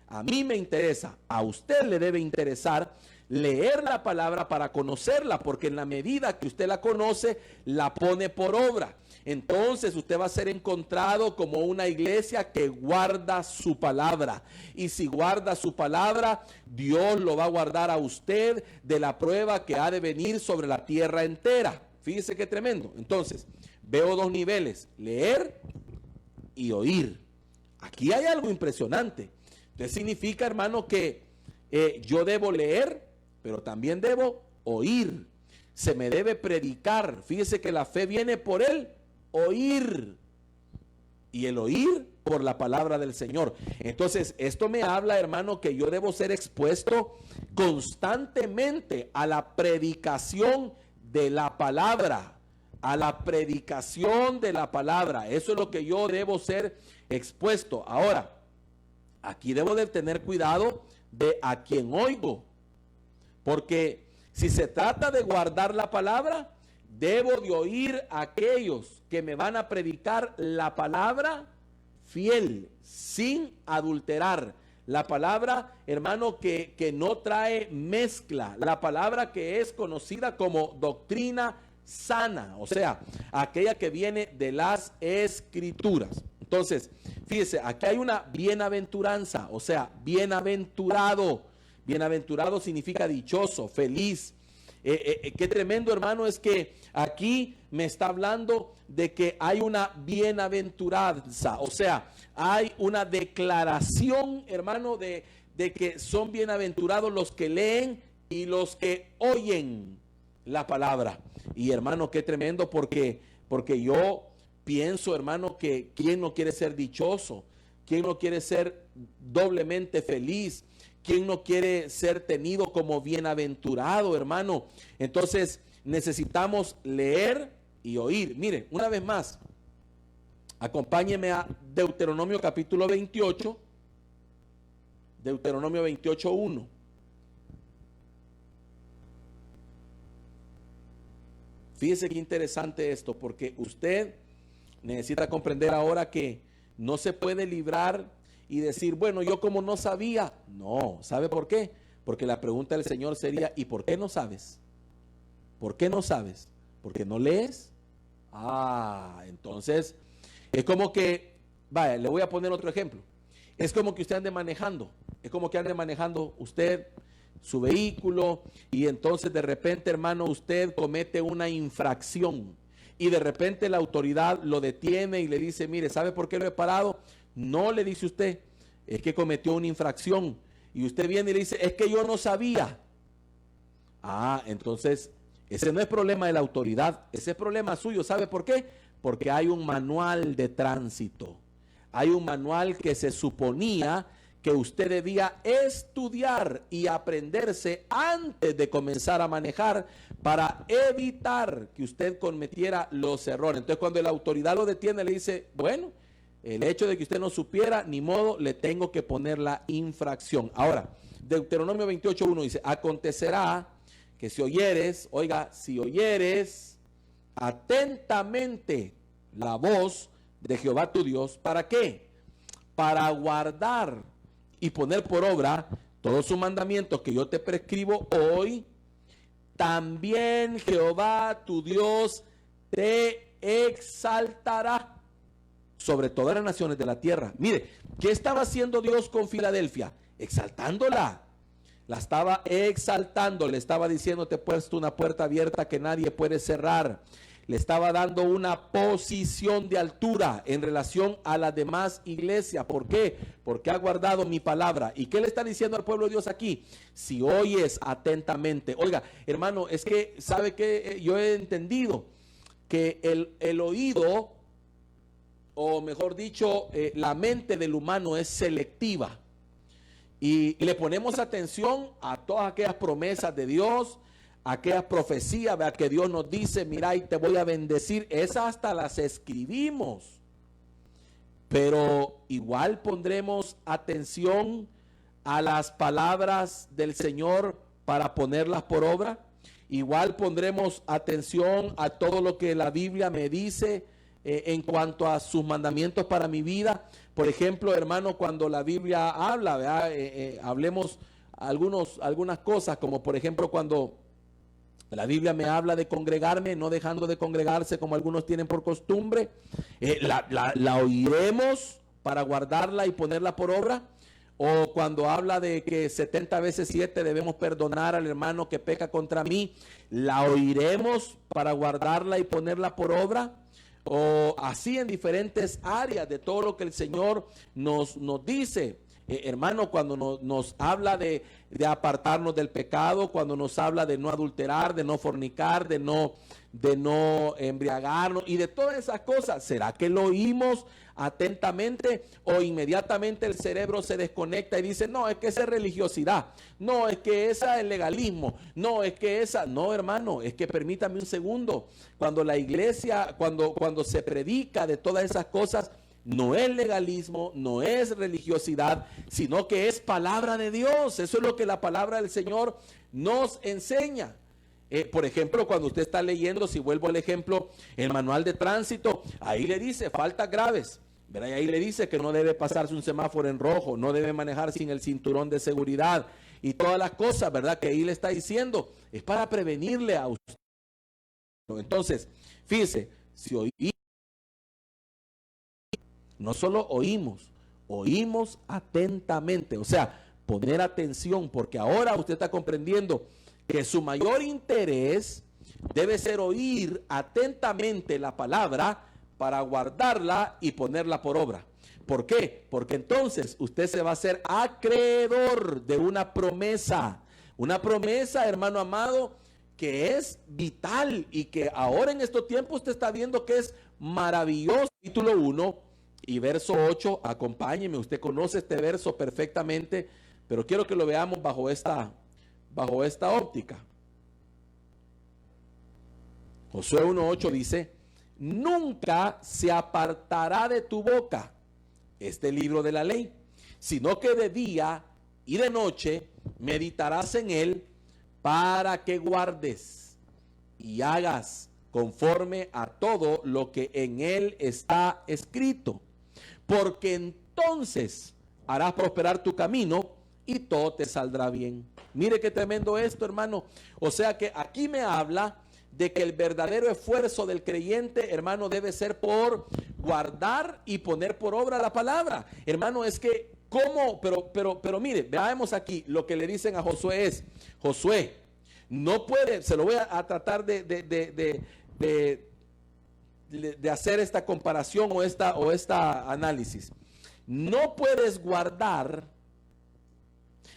a mí me interesa, a usted le debe interesar leer la palabra para conocerla, porque en la medida que usted la conoce, la pone por obra. Entonces usted va a ser encontrado como una iglesia que guarda su palabra. Y si guarda su palabra, Dios lo va a guardar a usted de la prueba que ha de venir sobre la tierra entera. Fíjese qué tremendo. Entonces, veo dos niveles, leer y oír. Aquí hay algo impresionante. Entonces significa, hermano, que yo debo leer, pero también debo oír. Se me debe predicar. Fíjese que la fe viene por el oír. Y el oír por la palabra del Señor. Entonces, esto me habla, hermano, que yo debo ser expuesto constantemente a la predicación de la palabra. A la predicación de la palabra. Eso es lo que yo debo ser expuesto. Ahora, aquí debo de tener cuidado de a quien oigo, porque si se trata de guardar la palabra, debo de oír a aquellos que me van a predicar la palabra fiel, sin adulterar. La palabra, hermano, que no trae mezcla, la palabra que es conocida como doctrina sana, o sea, aquella que viene de las escrituras. Entonces, fíjese, aquí hay una bienaventuranza, o sea, bienaventurado. Bienaventurado significa dichoso, feliz. Qué tremendo, hermano, es que aquí me está hablando de que hay una bienaventuranza, o sea, hay una declaración, hermano, de que son bienaventurados los que leen y los que oyen la palabra. Y hermano, qué tremendo, porque yo pienso, hermano, que ¿quién no quiere ser dichoso? ¿Quién no quiere ser doblemente feliz? ¿Quién no quiere ser tenido como bienaventurado, hermano? Entonces necesitamos leer y oír. Mire, una vez más, acompáñeme a Deuteronomio capítulo 28, Deuteronomio 28:1. Fíjese qué interesante esto, porque usted necesita comprender ahora que no se puede librar y decir, bueno, yo como no sabía. No, ¿sabe por qué? Porque la pregunta del Señor sería, ¿y por qué no sabes? ¿Por qué no sabes? ¿Porque no lees? Entonces, es como que, vaya, le voy a poner otro ejemplo. Es como que usted ande manejando, es como que ande manejando usted su vehículo y entonces de repente, hermano, usted comete una infracción y de repente la autoridad lo detiene y le dice, mire, ¿sabe por qué lo he parado? No, le dice usted, es que cometió una infracción. Y usted viene y le dice, es que yo no sabía. Entonces, ese no es problema de la autoridad, ese es problema suyo. ¿Sabe por qué? Porque hay un manual de tránsito. Hay un manual que se suponía que usted debía estudiar y aprenderse antes de comenzar a manejar para evitar que usted cometiera los errores. Entonces, cuando la autoridad lo detiene, le dice, bueno, el hecho de que usted no supiera, ni modo, le tengo que poner la infracción. Ahora, Deuteronomio 28:1 dice, acontecerá que si oyeres, oiga, si oyeres atentamente la voz de Jehová tu Dios, ¿para qué? Para guardar y poner por obra todos sus mandamientos que yo te prescribo hoy, también Jehová tu Dios te exaltará sobre todas las naciones de la tierra. Mire, ¿qué estaba haciendo Dios con Filadelfia? Exaltándola. La estaba exaltando, le estaba diciendo, te he puesto una puerta abierta que nadie puede cerrar. Le estaba dando una posición de altura en relación a las demás iglesias. ¿Por qué? Porque ha guardado mi palabra. ¿Y qué le está diciendo al pueblo de Dios aquí? Si oyes atentamente. Oiga, hermano, es que, ¿sabe qué? Yo he entendido que el oído, o mejor dicho, la mente del humano es selectiva. Y le ponemos atención a todas aquellas promesas de Dios, aquellas profecías, ¿verdad?, que Dios nos dice, mira, y te voy a bendecir. Esas hasta las escribimos. Pero igual pondremos atención a las palabras del Señor para ponerlas por obra. Igual pondremos atención a todo lo que la Biblia me dice en cuanto a sus mandamientos para mi vida. Por ejemplo, hermano, cuando la Biblia habla, ¿verdad? Hablemos algunas cosas, como por ejemplo cuando la Biblia me habla de congregarme, no dejando de congregarse como algunos tienen por costumbre. La oiremos para guardarla y ponerla por obra. O cuando habla de que 70 veces 7 debemos perdonar al hermano que peca contra mí, la oiremos para guardarla y ponerla por obra. O así en diferentes áreas de todo lo que el Señor nos dice. Hermano, cuando nos habla de apartarnos del pecado, cuando nos habla de no adulterar, de no fornicar, de no embriagarnos y de todas esas cosas, ¿será que lo oímos atentamente o inmediatamente el cerebro se desconecta y dice, no, es que esa es religiosidad, no, es que esa es legalismo, no, es que esa, no, hermano, es que permítame un segundo, cuando la iglesia, cuando se predica de todas esas cosas, no es legalismo, no es religiosidad, sino que es palabra de Dios. Eso es lo que la palabra del Señor nos enseña. Por ejemplo, cuando usted está leyendo, si vuelvo al ejemplo, el manual de tránsito, ahí le dice faltas graves, ¿verdad? Y ahí le dice que no debe pasarse un semáforo en rojo, no debe manejar sin el cinturón de seguridad y todas las cosas, ¿verdad?, que ahí le está diciendo. Es para prevenirle a usted. Entonces, fíjese, si oí, no solo oímos atentamente, o sea, poner atención, porque ahora usted está comprendiendo que su mayor interés debe ser oír atentamente la palabra para guardarla y ponerla por obra. ¿Por qué? Porque entonces usted se va a hacer acreedor de una promesa, hermano amado, que es vital y que ahora en estos tiempos usted está viendo que es maravilloso. Capítulo 1 y verso 8, acompáñeme, usted conoce este verso perfectamente, pero quiero que lo veamos bajo esta óptica. Josué 1:8 dice, nunca se apartará de tu boca este libro de la ley, sino que de día y de noche meditarás en él para que guardes y hagas conforme a todo lo que en él está escrito, porque entonces harás prosperar tu camino y todo te saldrá bien. Mire qué tremendo esto, hermano. O sea que aquí me habla de que el verdadero esfuerzo del creyente, hermano, debe ser por guardar y poner por obra la palabra. Hermano, es que, ¿cómo? Pero mire, veamos aquí, lo que le dicen a Josué es, Josué, no puede, se lo voy a tratar de hacer esta comparación o esta análisis. No puedes guardar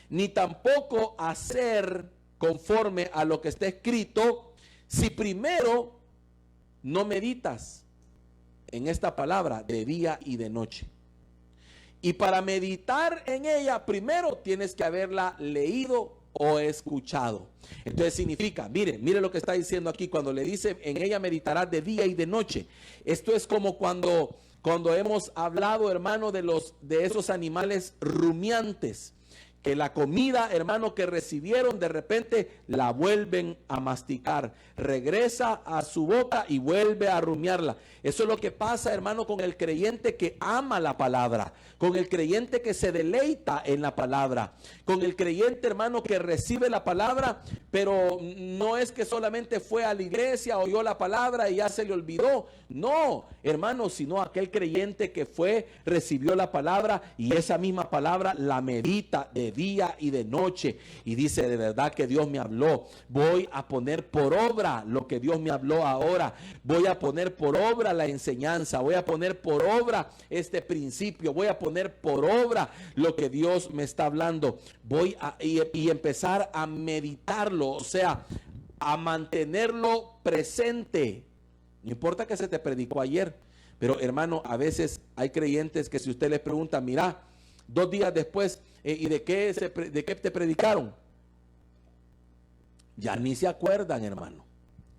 ni tampoco hacer conforme a lo que está escrito si primero no meditas en esta palabra de día y de noche. Y para meditar en ella, primero tienes que haberla leído o escuchado. Entonces significa, mire lo que está diciendo aquí cuando le dice, en ella meditarás de día y de noche. Esto es como cuando hemos hablado, hermano, de esos animales rumiantes, que la comida, hermano, que recibieron, de repente la vuelven a masticar, regresa a su boca y vuelve a rumiarla. Eso es lo que pasa, hermano, con el creyente que ama la palabra, con el creyente que se deleita en la palabra, con el creyente, hermano, que recibe la palabra, pero no es que solamente fue a la iglesia, oyó la palabra y ya se le olvidó. No, hermano, sino aquel creyente que fue, recibió la palabra y esa misma palabra la medita de día y de noche y dice, de verdad que Dios me habló, voy a poner por obra lo que Dios me habló ahora, voy a poner por obra la enseñanza, voy a poner por obra este principio, voy a poner por obra lo que Dios me está hablando, y empezar a meditarlo, o sea, a mantenerlo presente. No importa que se te predicó ayer, pero hermano, a veces hay creyentes que si usted les pregunta, mira, 2 días después, ¿y de qué te predicaron? Ya ni se acuerdan, hermano.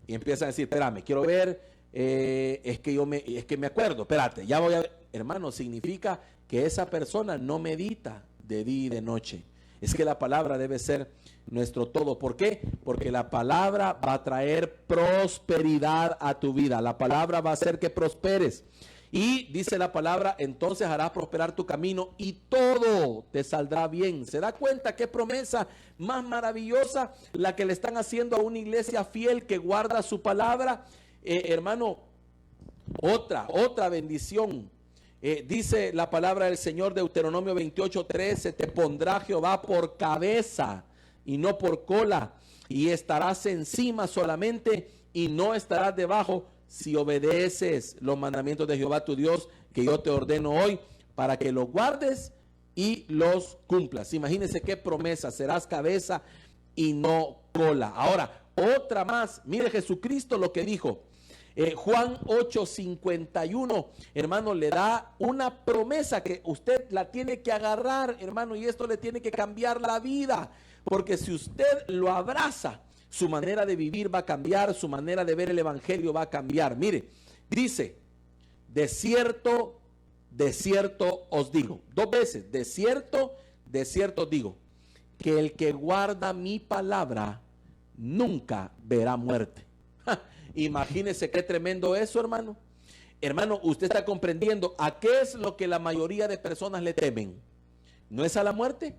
Y empiezan a decir, espérame, quiero ver, es que me acuerdo, espérate, ya voy a ver. Hermano, significa que esa persona no medita de día y de noche. Es que la palabra debe ser nuestro todo. ¿Por qué? Porque la palabra va a traer prosperidad a tu vida. La palabra va a hacer que prosperes. Y dice la palabra, entonces harás prosperar tu camino y todo te saldrá bien. ¿Se da cuenta qué promesa más maravillosa la que le están haciendo a una iglesia fiel que guarda su palabra? Hermano, otra bendición. Dice la palabra del Señor, Deuteronomio 28:13, te pondrá Jehová por cabeza y no por cola, y estarás encima solamente y no estarás debajo, si obedeces los mandamientos de Jehová tu Dios, que yo te ordeno hoy, para que los guardes y los cumplas. Imagínense qué promesa, serás cabeza y no cola. Ahora, otra más, mire Jesucristo lo que dijo. Juan 8:51, hermano, le da una promesa que usted la tiene que agarrar, hermano, y esto le tiene que cambiar la vida, porque si usted lo abraza, su manera de vivir va a cambiar, su manera de ver el evangelio va a cambiar. Mire, dice, de cierto os digo, 2 veces, de cierto os digo, que el que guarda mi palabra nunca verá muerte. Imagínese qué tremendo eso, hermano. Hermano, usted está comprendiendo a qué es lo que la mayoría de personas le temen. ¿No es a la muerte?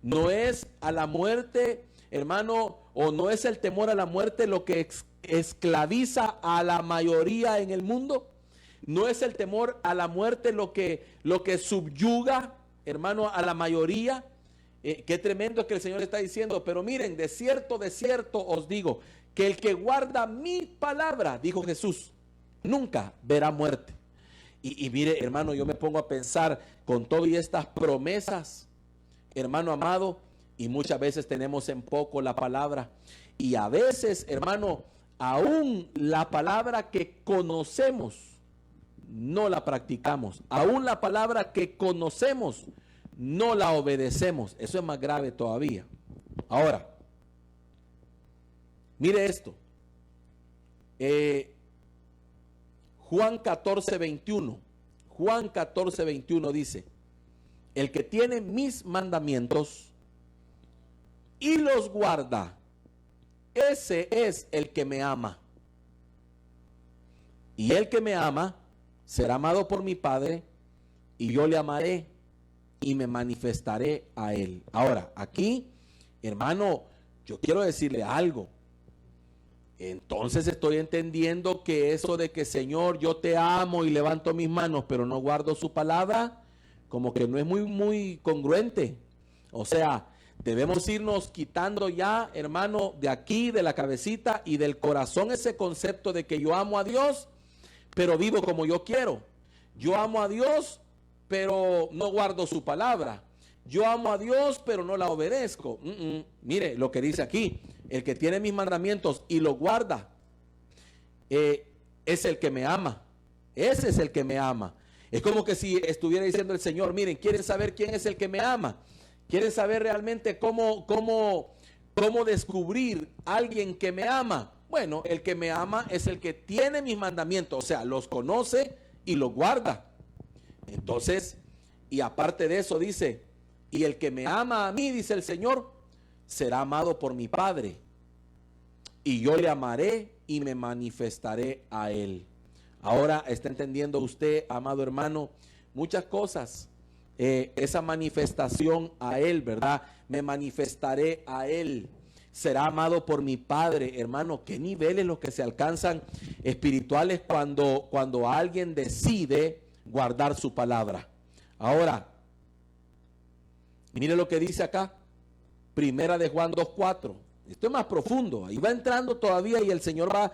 ¿No es a la muerte, hermano, o no es el temor a la muerte lo que esclaviza a la mayoría en el mundo? ¿No es el temor a la muerte lo que subyuga, hermano, a la mayoría? Qué tremendo es que el Señor está diciendo, pero miren, de cierto os digo, que el que guarda mi palabra, dijo Jesús, nunca verá muerte. Y mire, hermano, yo me pongo a pensar con todas estas promesas, hermano amado, y muchas veces tenemos en poco la palabra. Y a veces, hermano, aún la palabra que conocemos, no la practicamos. Aún la palabra que conocemos, no la obedecemos. Eso es más grave todavía. Ahora, mire esto. Juan 14:21. Juan 14:21 dice, el que tiene mis mandamientos y los guarda, ese es el que me ama. Y el que me ama será amado por mi Padre, y yo le amaré y me manifestaré a él. Ahora, aquí, hermano, yo quiero decirle algo. Entonces estoy entendiendo que eso de que Señor, yo te amo y levanto mis manos, pero no guardo su palabra, como que no es muy congruente. O sea, debemos irnos quitando ya, hermano, de aquí, de la cabecita y del corazón ese concepto de que yo amo a Dios, pero vivo como yo quiero. Yo amo a Dios, pero no guardo su palabra. Yo amo a Dios, pero no la obedezco. Mire lo que dice aquí. El que tiene mis mandamientos y los guarda, es el que me ama. Ese es el que me ama. Es como que si estuviera diciendo el Señor, miren, ¿quieren saber quién es el que me ama? ¿Quieren saber realmente cómo descubrir a alguien que me ama? Bueno, el que me ama es el que tiene mis mandamientos, o sea, los conoce y los guarda. Entonces, y aparte de eso dice, y el que me ama a mí, dice el Señor, será amado por mi Padre, y yo le amaré y me manifestaré a él. Ahora está entendiendo usted, amado hermano, muchas cosas. Esa manifestación a él, ¿verdad? Me manifestaré a él. Será amado por mi Padre. Hermano, qué niveles los que se alcanzan espirituales cuando alguien decide guardar su palabra. Ahora, mire lo que dice acá. Primera de Juan 2:4. Esto es más profundo. Ahí va entrando todavía y el Señor va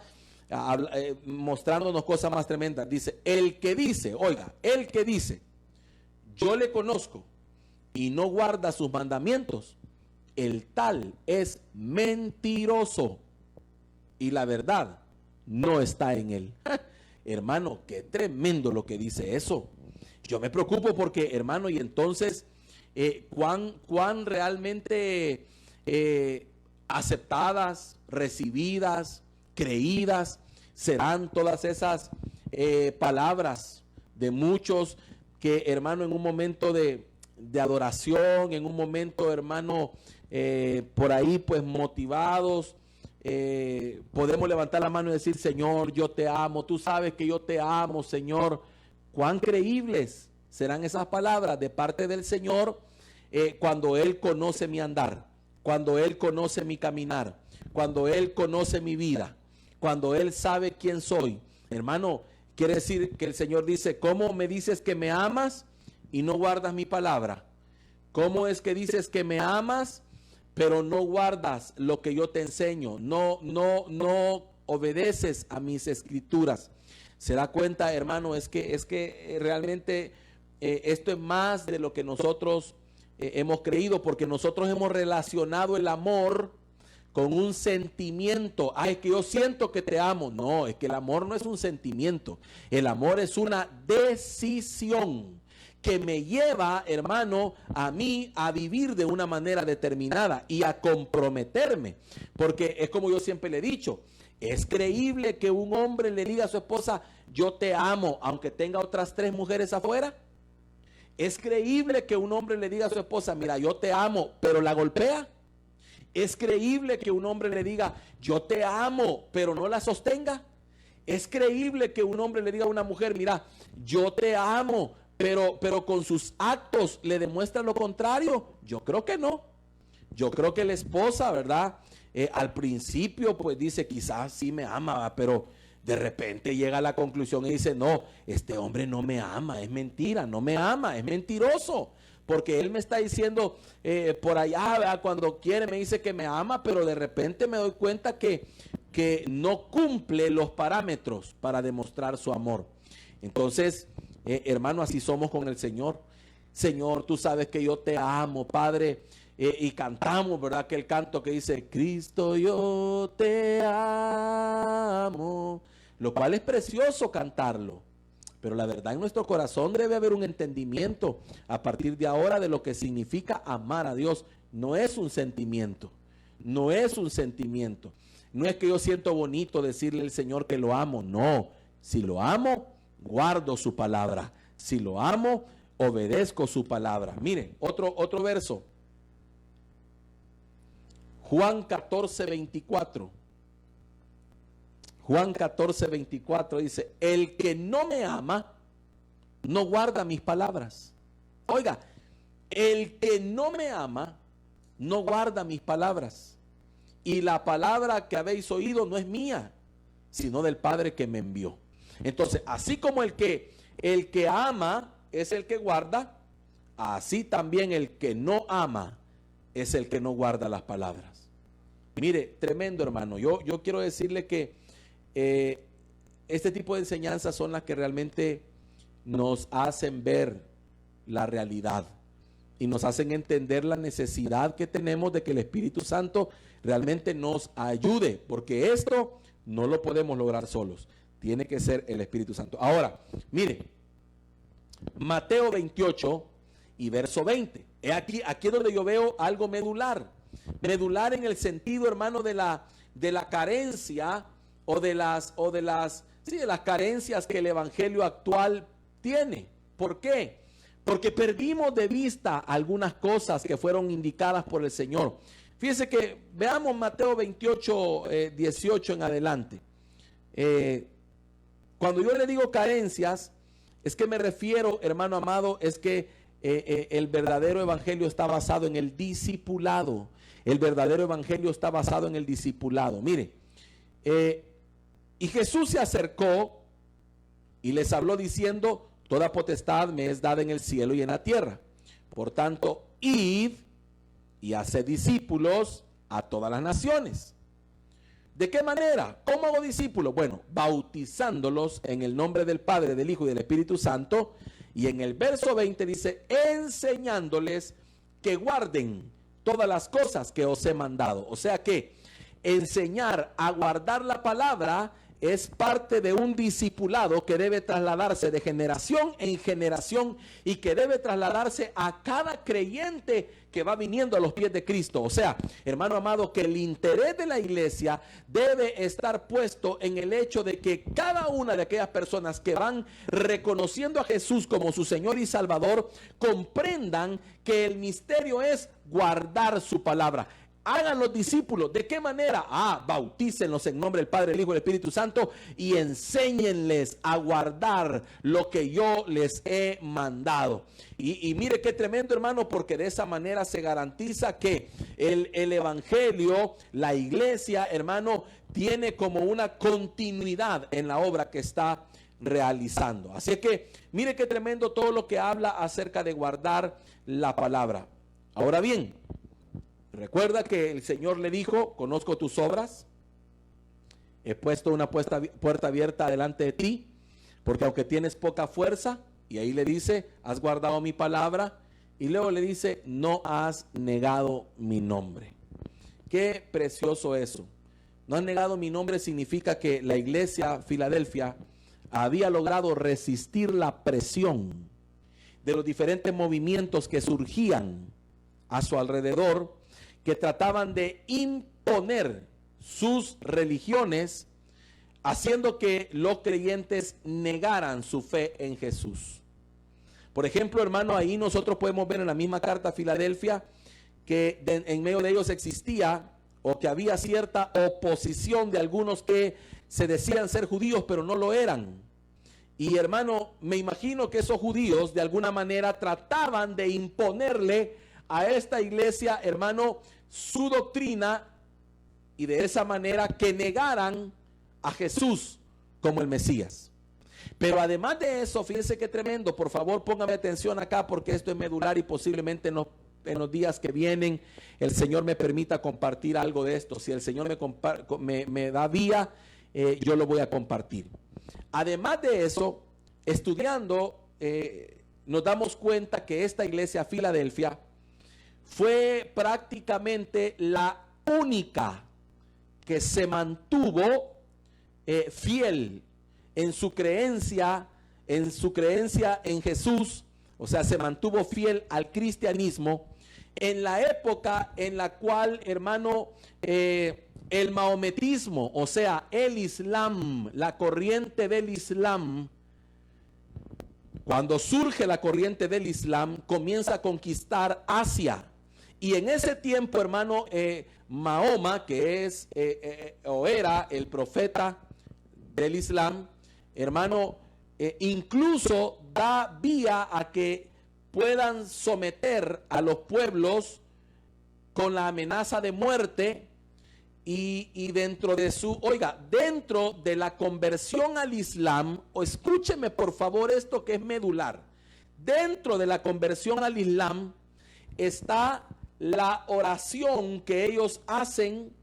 mostrándonos cosas más tremendas. Dice, el que dice, oiga, el que dice, yo le conozco y no guarda sus mandamientos, el tal es mentiroso y la verdad no está en él. Hermano, qué tremendo lo que dice eso. Yo me preocupo porque, hermano, y entonces cuán realmente aceptadas, recibidas, creídas serán todas esas palabras de muchos que, hermano, en un momento de adoración, en un momento, hermano, por ahí pues motivados, podemos levantar la mano y decir, Señor, yo te amo, tú sabes que yo te amo, Señor. Cuán creíbles serán esas palabras de parte del Señor cuando Él conoce mi andar, cuando Él conoce mi caminar, cuando Él conoce mi vida, cuando Él sabe quién soy. Hermano, quiere decir que el Señor dice, ¿cómo me dices que me amas y no guardas mi palabra? ¿Cómo es que dices que me amas pero no guardas lo que yo te enseño? No obedeces a mis escrituras. Se da cuenta, hermano, es que realmente esto es más de lo que nosotros hemos creído, porque nosotros hemos relacionado el amor con un sentimiento. Es que yo siento que te amo. No, es que el amor no es un sentimiento. El amor es una decisión que me lleva, hermano, a mí a vivir de una manera determinada y a comprometerme. Porque es como yo siempre le he dicho, es creíble que un hombre le diga a su esposa, yo te amo, aunque tenga otras 3 mujeres afuera. Es creíble que un hombre le diga a su esposa, mira, yo te amo, pero la golpea. Es creíble que un hombre le diga, yo te amo, pero no la sostenga. Es creíble que un hombre le diga a una mujer, mira, yo te amo, pero con sus actos le demuestra lo contrario. Yo creo que no. Yo creo que la esposa, ¿verdad? Al principio pues dice, quizás sí me ama, pero de repente llega a la conclusión y dice, no, este hombre no me ama, es mentira, no me ama, es mentiroso. Porque él me está diciendo por allá, ¿verdad? Cuando quiere me dice que me ama, pero de repente me doy cuenta que no cumple los parámetros para demostrar su amor. Entonces, hermano, así somos con el Señor. Señor, tú sabes que yo te amo, Padre. Y cantamos, ¿verdad? Aquel canto que dice, Cristo, yo te amo. Lo cual es precioso cantarlo. Pero la verdad, en nuestro corazón debe haber un entendimiento a partir de ahora de lo que significa amar a Dios. No es un sentimiento. No es un sentimiento. No es que yo siento bonito decirle al Señor que lo amo. No. Si lo amo, guardo su palabra. Si lo amo, obedezco su palabra. Miren, otro verso. Juan 14:24. Juan 14:24 dice, el que no me ama, no guarda mis palabras. Oiga, el que no me ama, no guarda mis palabras. Y la palabra que habéis oído no es mía, sino del Padre que me envió. Entonces, así como el que ama es el que guarda, así también el que no ama es el que no guarda las palabras. Mire, tremendo, hermano. Yo quiero decirle que este tipo de enseñanzas son las que realmente nos hacen ver la realidad y nos hacen entender la necesidad que tenemos de que el Espíritu Santo realmente nos ayude, porque esto no lo podemos lograr solos. Tiene que ser el Espíritu Santo. Ahora, mire, Mateo 28 y verso 20. Aquí es donde yo veo algo medular. Medular en el sentido, hermano, de la carencia o de las carencias que el evangelio actual tiene. ¿Por qué? Porque perdimos de vista algunas cosas que fueron indicadas por el Señor. Fíjese que veamos Mateo 28, 18 en adelante. Cuando yo le digo carencias, es que me refiero, hermano amado, es que el verdadero evangelio está basado en el discipulado. El verdadero evangelio está basado en el discipulado. Mire, y Jesús se acercó y les habló diciendo: toda potestad me es dada en el cielo y en la tierra. Por tanto, id y haced discípulos a todas las naciones. ¿De qué manera? ¿Cómo hago discípulos? Bueno, bautizándolos en el nombre del Padre, del Hijo y del Espíritu Santo. Y en el verso 20 dice: enseñándoles que guarden todas las cosas que os he mandado. O sea que enseñar a guardar la palabra es parte de un discipulado que debe trasladarse de generación en generación y que debe trasladarse a cada creyente que va viniendo a los pies de Cristo. O sea, hermano amado, que el interés de la iglesia debe estar puesto en el hecho de que cada una de aquellas personas que van reconociendo a Jesús como su Señor y Salvador comprendan que el misterio es guardar su palabra. Hagan los discípulos. ¿De qué manera? Bautícenlos en nombre del Padre, el Hijo y el Espíritu Santo y enséñenles a guardar lo que yo les he mandado. Y mire qué tremendo, hermano, porque de esa manera se garantiza que el evangelio, la iglesia, hermano, tiene como una continuidad en la obra que está realizando. Así que mire qué tremendo todo lo que habla acerca de guardar la palabra. Ahora bien, recuerda que el Señor le dijo: conozco tus obras, he puesto una puerta abierta delante de ti, porque aunque tienes poca fuerza, y ahí le dice: has guardado mi palabra, y luego le dice: no has negado mi nombre. Qué precioso eso. No has negado mi nombre significa que la iglesia Filadelfia había logrado resistir la presión de los diferentes movimientos que surgían a su alrededor, que trataban de imponer sus religiones, haciendo que los creyentes negaran su fe en Jesús. Por ejemplo, hermano, ahí nosotros podemos ver en la misma carta a Filadelfia que en medio de ellos existía, o que había cierta oposición de algunos que se decían ser judíos pero no lo eran. Y hermano, me imagino que esos judíos de alguna manera trataban de imponerle a esta iglesia, hermano, su doctrina, y de esa manera que negaran a Jesús como el Mesías. Pero además de eso, fíjense qué tremendo. Por favor, póngame atención acá, porque esto es medular y posiblemente en los días que vienen el Señor me permita compartir algo de esto. Si el Señor me da vía, yo lo voy a compartir. Además de eso, estudiando, nos damos cuenta que esta iglesia Filadelfia fue prácticamente la única que se mantuvo fiel en su creencia en Jesús. O sea, se mantuvo fiel al cristianismo en la época en la cual, hermano, el maometismo, o sea, el Islam, la corriente del Islam, cuando surge la corriente del Islam, comienza a conquistar Asia. Y en ese tiempo, hermano, Mahoma, que es o era el profeta del Islam, hermano, incluso da vía a que puedan someter a los pueblos con la amenaza de muerte y dentro de dentro de la conversión al Islam, o escúcheme por favor esto que es medular, dentro de la conversión al Islam está la oración que ellos hacen,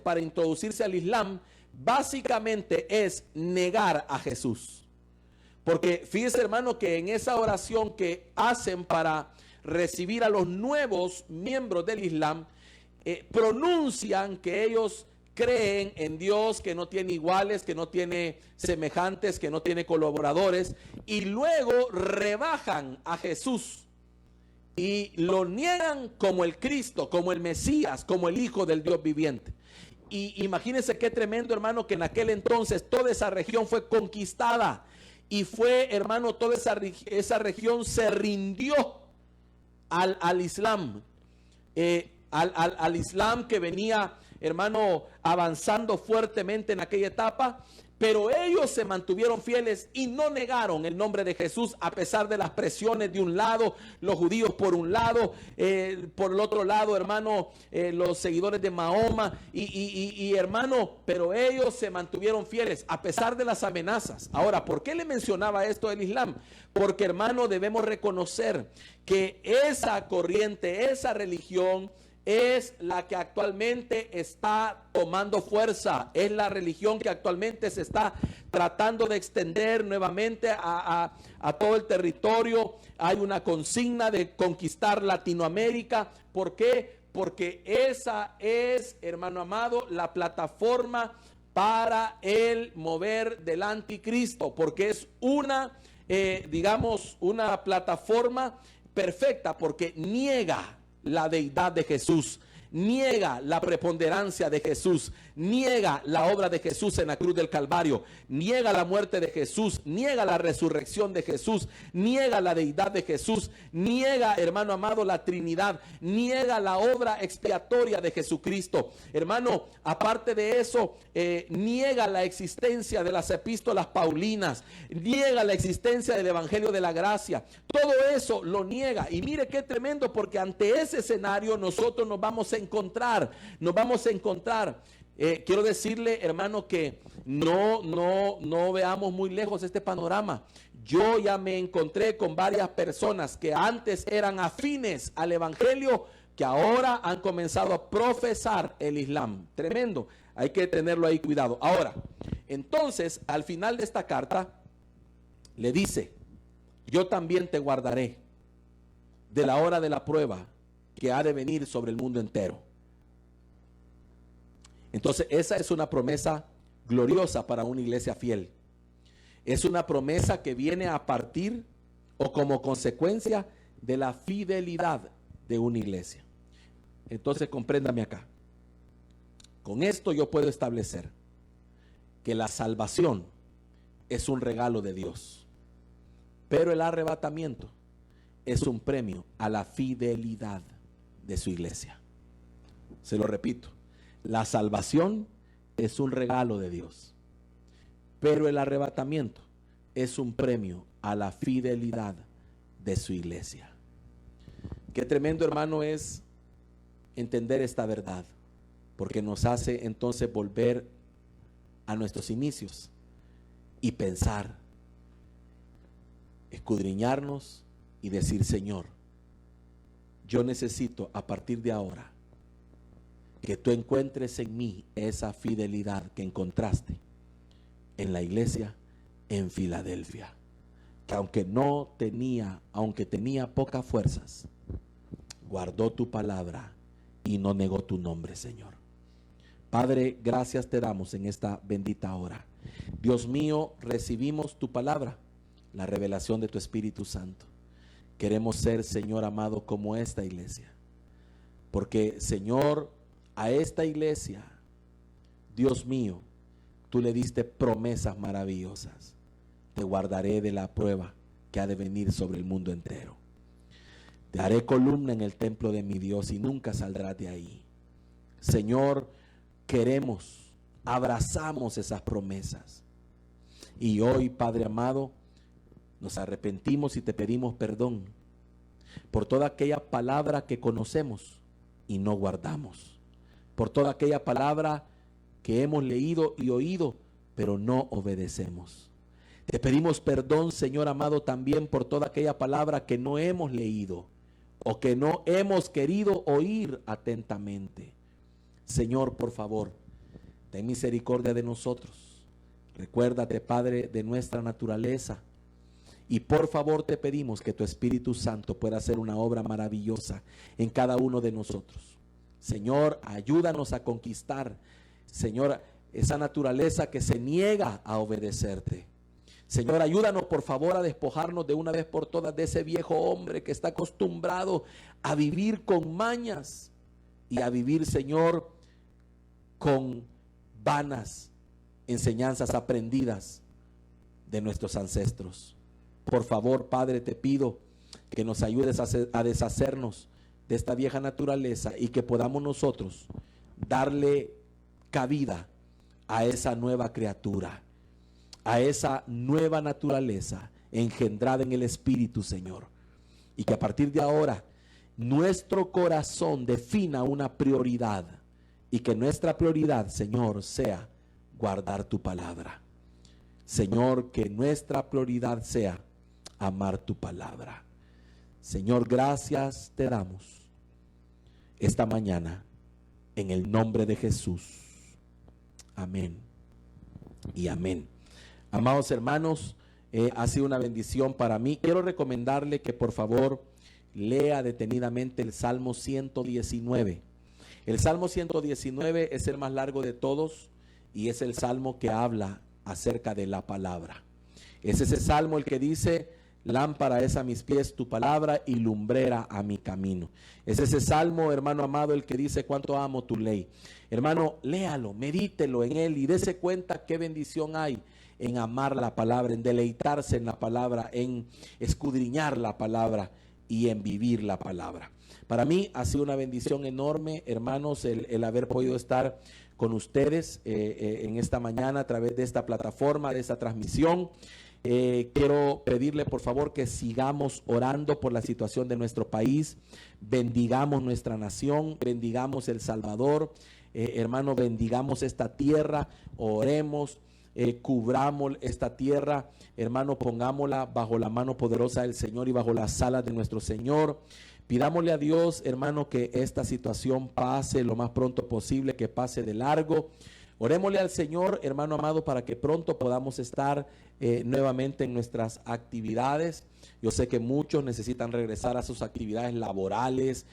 para introducirse al Islam, básicamente es negar a Jesús. Porque fíjese, hermano, que en esa oración que hacen para recibir a los nuevos miembros del Islam, pronuncian que ellos creen en Dios, que no tiene iguales, que no tiene semejantes, que no tiene colaboradores, y luego rebajan a Jesús y lo niegan como el Cristo, como el Mesías, como el Hijo del Dios viviente. Y imagínense qué tremendo, hermano, que en aquel entonces toda esa región fue conquistada. Y fue, hermano, toda esa región se rindió al Islam. Al Islam que venía, hermano, avanzando fuertemente en aquella etapa. Pero ellos se mantuvieron fieles y no negaron el nombre de Jesús a pesar de las presiones de un lado, los judíos por un lado, por el otro lado, hermano, los seguidores de Mahoma y hermano, pero ellos se mantuvieron fieles a pesar de las amenazas. Ahora, ¿por qué le mencionaba esto del Islam? Porque, hermano, debemos reconocer que esa corriente, esa religión, es la que actualmente está tomando fuerza, es la religión que actualmente se está tratando de extender nuevamente a todo el territorio. Hay una consigna de conquistar Latinoamérica. ¿Por qué? Porque esa es, hermano amado, la plataforma para el mover del anticristo, porque es una, una plataforma perfecta, porque niega la deidad de Jesús, niega la preponderancia de Jesús, niega la obra de Jesús en la cruz del Calvario, niega la muerte de Jesús, niega la resurrección de Jesús, niega la deidad de Jesús, niega, hermano amado, la Trinidad, niega la obra expiatoria de Jesucristo. Hermano, aparte de eso, niega la existencia de las epístolas paulinas, niega la existencia del Evangelio de la Gracia. Todo eso lo niega. Y mire qué tremendo, porque ante ese escenario nosotros nos vamos a encontrar. Quiero decirle, hermano, que no veamos muy lejos este panorama. Yo ya me encontré con varias personas que antes eran afines al Evangelio, que ahora han comenzado a profesar el Islam. Tremendo. Hay que tenerlo ahí cuidado. Ahora, entonces, al final de esta carta, le dice: yo también te guardaré de la hora de la prueba que ha de venir sobre el mundo entero. Entonces, esa es una promesa gloriosa para una iglesia fiel. Es una promesa que viene a partir o como consecuencia de la fidelidad de una iglesia. Entonces, compréndame acá. Con esto yo puedo establecer que la salvación es un regalo de Dios, pero el arrebatamiento es un premio a la fidelidad de su iglesia. Se lo repito, la salvación es un regalo de Dios, pero el arrebatamiento es un premio a la fidelidad de su iglesia. Qué tremendo, hermano, es entender esta verdad, porque nos hace entonces volver a nuestros inicios y pensar, escudriñarnos y decir: Señor, yo necesito a partir de ahora que tú encuentres en mí esa fidelidad que encontraste en la iglesia en Filadelfia, que aunque tenía pocas fuerzas, guardó tu palabra y no negó tu nombre, Señor. Padre, gracias te damos en esta bendita hora. Dios mío, recibimos tu palabra, la revelación de tu Espíritu Santo. Queremos ser, Señor amado, como esta iglesia, porque, Señor, a esta iglesia, Dios mío, tú le diste promesas maravillosas. Te guardaré de la prueba que ha de venir sobre el mundo entero. Te haré columna en el templo de mi Dios y nunca saldrás de ahí. Señor, abrazamos esas promesas. Y hoy, Padre amado, Nos arrepentimos y te pedimos perdón por toda aquella palabra que conocemos y no guardamos, por toda aquella palabra que hemos leído y oído, pero no obedecemos. Te pedimos perdón, Señor amado, también por toda aquella palabra que no hemos leído o que no hemos querido oír atentamente. Señor, por favor, ten misericordia de nosotros. Recuérdate, Padre, de nuestra naturaleza. Y por favor te pedimos que tu Espíritu Santo pueda hacer una obra maravillosa en cada uno de nosotros. Señor, ayúdanos a conquistar, Señor, esa naturaleza que se niega a obedecerte. Señor, ayúdanos por favor a despojarnos de una vez por todas de ese viejo hombre que está acostumbrado a vivir con mañas y a vivir, Señor, con vanas enseñanzas aprendidas de nuestros ancestros. Por favor, Padre, te pido que nos ayudes a deshacernos de esta vieja naturaleza y que podamos nosotros darle cabida a esa nueva criatura, a esa nueva naturaleza engendrada en el Espíritu, Señor. Y que a partir de ahora nuestro corazón defina una prioridad y que nuestra prioridad, Señor, sea guardar tu palabra. Señor, que nuestra prioridad sea amar tu palabra. Señor, gracias te damos esta mañana en el nombre de Jesús. Amén y amén. Amados hermanos, ha sido una bendición para mí. Quiero recomendarle que por favor lea detenidamente el Salmo 119. El Salmo 119 es el más largo de todos y es el salmo que habla acerca de la palabra. Es ese salmo el que dice: lámpara es a mis pies tu palabra y lumbrera a mi camino. Es ese salmo, hermano amado, el que dice: cuánto amo tu ley. Hermano, léalo, medítelo en él y dése cuenta qué bendición hay en amar la palabra, en deleitarse en la palabra, en escudriñar la palabra y en vivir la palabra. Para mí ha sido una bendición enorme, hermanos, el haber podido estar con ustedes en esta mañana a través de esta plataforma, de esta transmisión. Quiero pedirle por favor que sigamos orando por la situación de nuestro país, bendigamos nuestra nación, bendigamos El Salvador, hermano, bendigamos esta tierra, oremos, cubramos esta tierra, hermano, pongámosla bajo la mano poderosa del Señor y bajo las alas de nuestro Señor. Pidámosle a Dios, hermano, que esta situación pase lo más pronto posible, que pase de largo. Orémosle al Señor, hermano amado, para que pronto podamos estar nuevamente en nuestras actividades. Yo sé que muchos necesitan regresar a sus actividades laborales,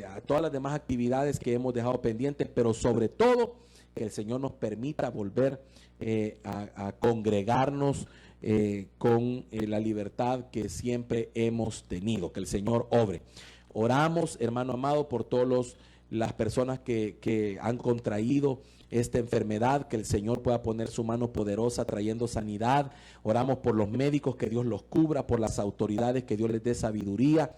a todas las demás actividades que hemos dejado pendientes, pero sobre todo que el Señor nos permita volver a congregarnos con la libertad que siempre hemos tenido. Que el Señor obre. Oramos, hermano amado, por todas las personas que han contraído esta enfermedad, que el Señor pueda poner su mano poderosa trayendo sanidad. Oramos por los médicos, que Dios los cubra, por las autoridades, que Dios les dé sabiduría.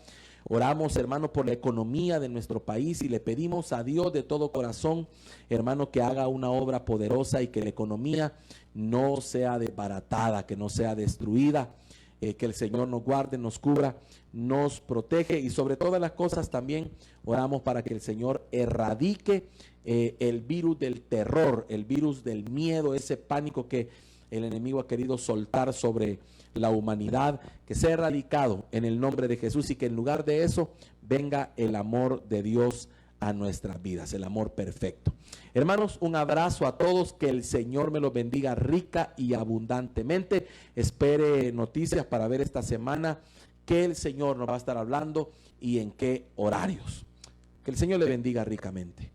Oramos, hermano, por la economía de nuestro país y le pedimos a Dios de todo corazón, hermano, que haga una obra poderosa y que la economía no sea desbaratada, que no sea destruida. Que el Señor nos guarde, nos cubra, nos protege y sobre todas las cosas también oramos para que el Señor erradique el virus del terror, el virus del miedo, ese pánico que el enemigo ha querido soltar sobre la humanidad, que sea erradicado en el nombre de Jesús y que en lugar de eso venga el amor de Dios a nuestras vidas, el amor perfecto. Hermanos, un abrazo a todos, que el Señor me los bendiga rica y abundantemente. Espere noticias para ver esta semana qué el Señor nos va a estar hablando y en qué horarios. Que el Señor le bendiga ricamente.